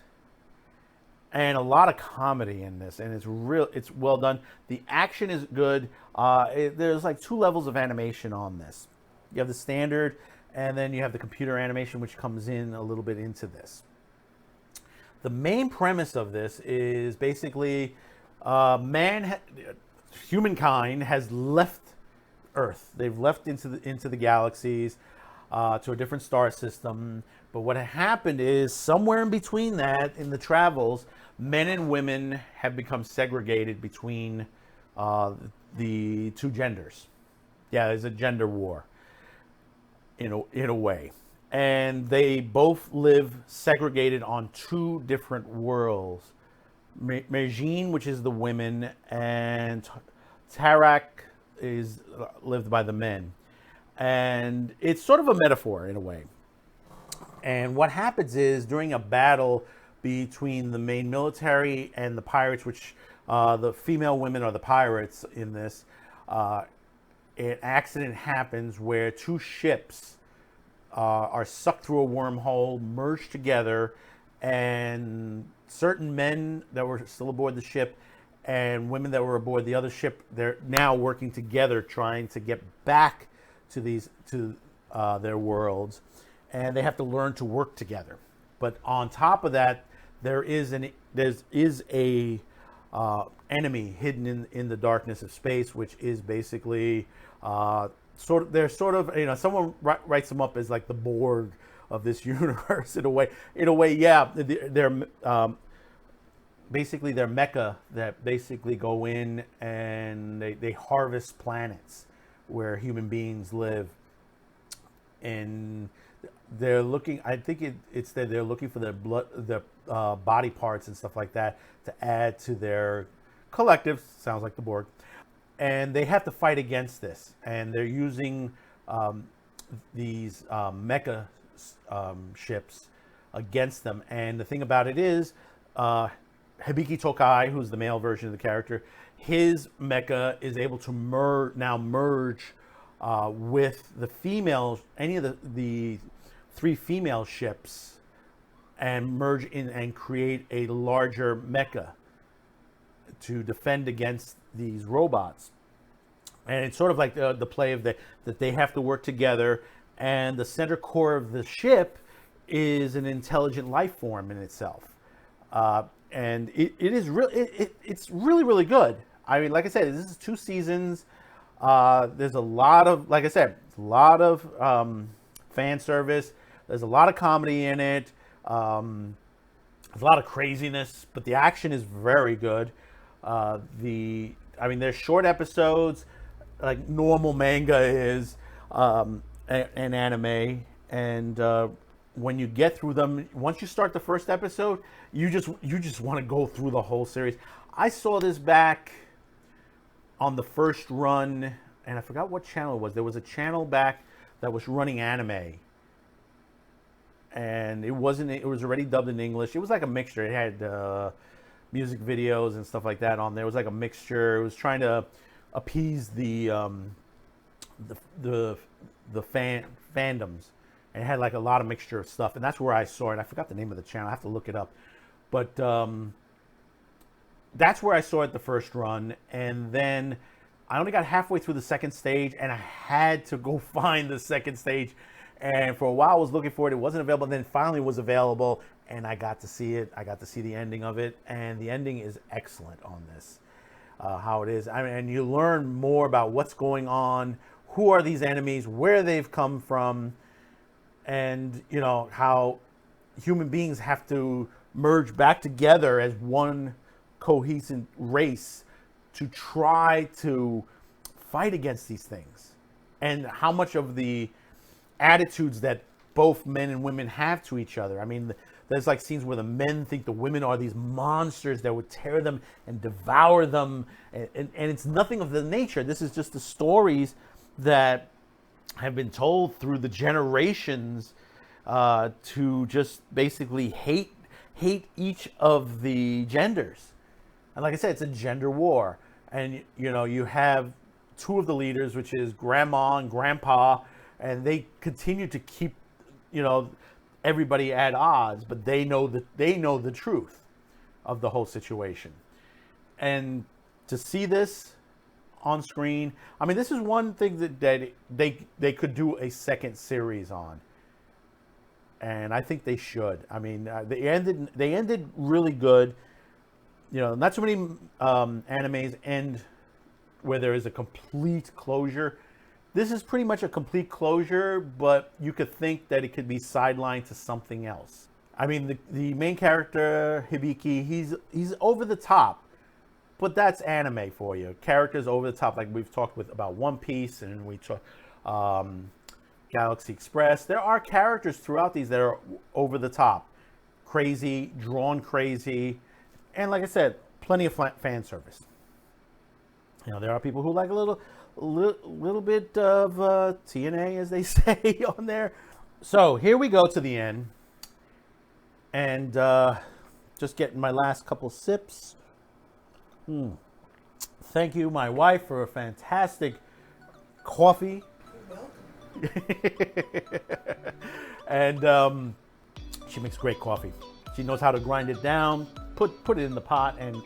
and a lot of comedy in this, and it's well done. The action is good. There's like 2 levels of animation on this. You have the standard, and then you have the computer animation, which comes in a little bit into this. The main premise of this is basically humankind has left Earth. They've left into the galaxies to a different star system. But what happened is somewhere in between that, in the travels, men and women have become segregated between the 2 genders. Yeah, there's a gender war in a way. And they both live segregated on 2 different worlds. Mergine, which is the women, and Tarak is lived by the men. And it's sort of a metaphor in a way. And what happens is during a battle between the main military and the pirates, which the female women are the pirates in this, an accident happens where 2 ships are sucked through a wormhole, merged together, and certain men that were still aboard the ship and women that were aboard the other ship, they're now working together trying to get back to their worlds, and they have to learn to work together. But on top of that, there is a enemy hidden in the darkness of space, which is basically they're sort of, you know, someone writes them up as like the Borg of this universe in a way. Yeah, they're basically they're mecha that basically go in and they harvest planets where human beings live, and they're looking. I think it's that they're looking for their body parts and stuff like that to add to their collective. Sounds like the Borg, and they have to fight against this, and they're using these mecha ships against them. And the thing about it is, Hibiki Tokai, who's the male version of the character, his mecha is able to merge with the female, any of the 3 female ships, and merge in and create a larger mecha to defend against these robots. And it's sort of like the play of that they have to work together, and the center core of the ship is an intelligent life form in itself. And it's really good. I mean, like I said, this is 2 seasons. There's a lot of, like I said, a lot of fan service. There's a lot of comedy in it. There's a lot of craziness, but the action is very good. I mean, there's short episodes, like normal manga is, and anime. And when you get through them, once you start the first episode, you just want to go through the whole series. I saw this back on the first run, and I forgot what channel it was. There was a channel back that was running anime, and it was already dubbed in English. It was like a mixture. It had music videos and stuff like that on there. It was like a mixture. It was trying to appease the fandoms, and it had like a lot of mixture of stuff. And that's where I saw it. I forgot the name of the channel. I have to look it up, but that's where I saw it the first run. And then I only got halfway through the second stage, and I had to go find the second stage. And for a while I was looking for it. It wasn't available. And then finally it was available, and I got to see it. I got to see the ending of it, and the ending is excellent on this. How it is. I mean, and you learn more about what's going on, who are these enemies, where they've come from, and you know how human beings have to merge back together as one cohesive race to try to fight against these things, and how much of the attitudes that both men and women have to each other. I mean, there's like scenes where the men think the women are these monsters that would tear them and devour them, and it's nothing of the nature. This is just the stories that have been told through the generations to just basically hate each of the genders. And like I said, it's a gender war. And you know, you have 2 of the leaders, which is Grandma and Grandpa, and they continue to keep, you know, everybody at odds, but they know the truth of the whole situation. And to see this on screen, I mean, this is one thing that they could do a second series on, and I think they should. I mean, they ended really good. You know, not so many animes end where there is a complete closure. This is pretty much a complete closure, but you could think that it could be sidelined to something else. I mean, the main character, Hibiki, he's over the top, but that's anime for you. Characters over the top, like we've talked about One Piece, and we talked Galaxy Express. There are characters throughout these that are over the top, crazy, drawn crazy, and like I said, plenty of fan service. You know, there are people who like a little bit of TNA, as they say, on there. So here we go to the end, and just getting my last couple sips. Thank you, my wife, for a fantastic coffee. And she makes great coffee. She knows how to grind it down, put it in the pot, and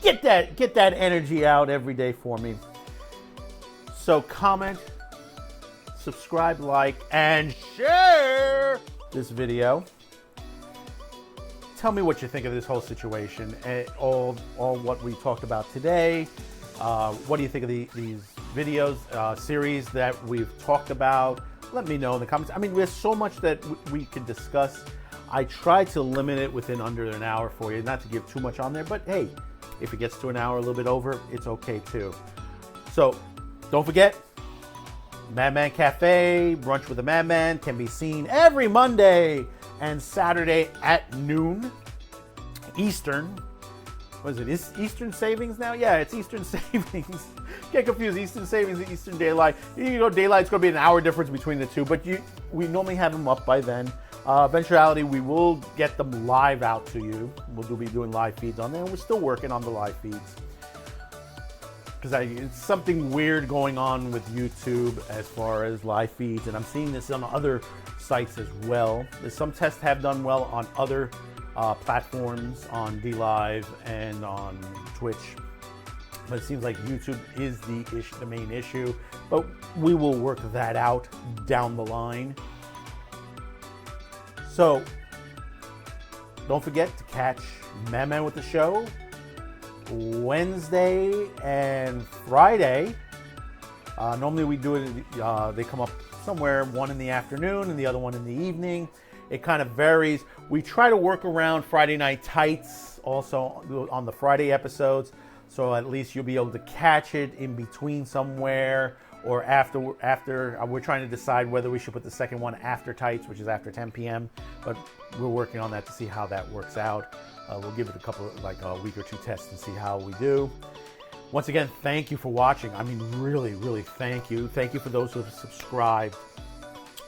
get that energy out every day for me. So comment, subscribe, like, and share this video. Tell me what you think of this whole situation and all what we talked about today. What do you think of these videos, series that we've talked about? Let me know in the comments. I mean, there's so much that we can discuss. I try to limit it within under an hour for you, not to give too much on there, but hey, if it gets to an hour, a little bit over, it's okay too. So don't forget, Madman Cafe, Brunch with the Madman can be seen every Monday and Saturday at noon Eastern. What is it? Eastern Savings now? Yeah, it's Eastern Savings. Get confused. Eastern Savings and Eastern Daylight. You know, Daylight's going to be an hour difference between the two, but we normally have them up by then. Eventuality, we will get them live out to you. We'll be doing live feeds on there, and we're still working on the live feeds. Because it's something weird going on with YouTube as far as live feeds, and I'm seeing this on other sites as well. Some tests have done well on other platforms, on DLive and on Twitch, but it seems like YouTube is the main issue. But we will work that out down the line. So don't forget to catch Madman with the Show Wednesday and Friday. Normally we do it, they come up somewhere, one in the afternoon and the other one in the evening. It kind of varies. We try to work around Friday Night Tights also on the Friday episodes, so at least you'll be able to catch it in between somewhere or after. We're trying to decide whether we should put the second one after Tights, which is after 10 p.m., but we're working on that to see how that works out. We'll give it a week or two tests and see how we do. Once again, thank you for watching. I mean, really, really thank you. Thank you for those who have subscribed,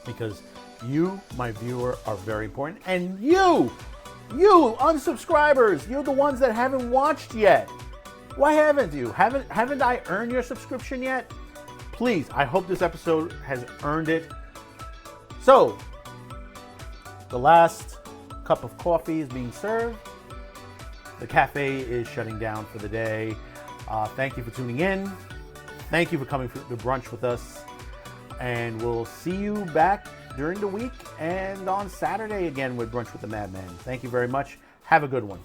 because you, my viewer, are very important. And you unsubscribers, you're the ones that haven't watched yet. Why haven't you? Haven't I earned your subscription yet? Please, I hope this episode has earned it. So, the last cup of coffee is being served. The cafe is shutting down for the day. Thank you for tuning in. Thank you for coming to brunch with us. And we'll see you back during the week and on Saturday again with Brunch with the Madman. Thank you very much. Have a good one.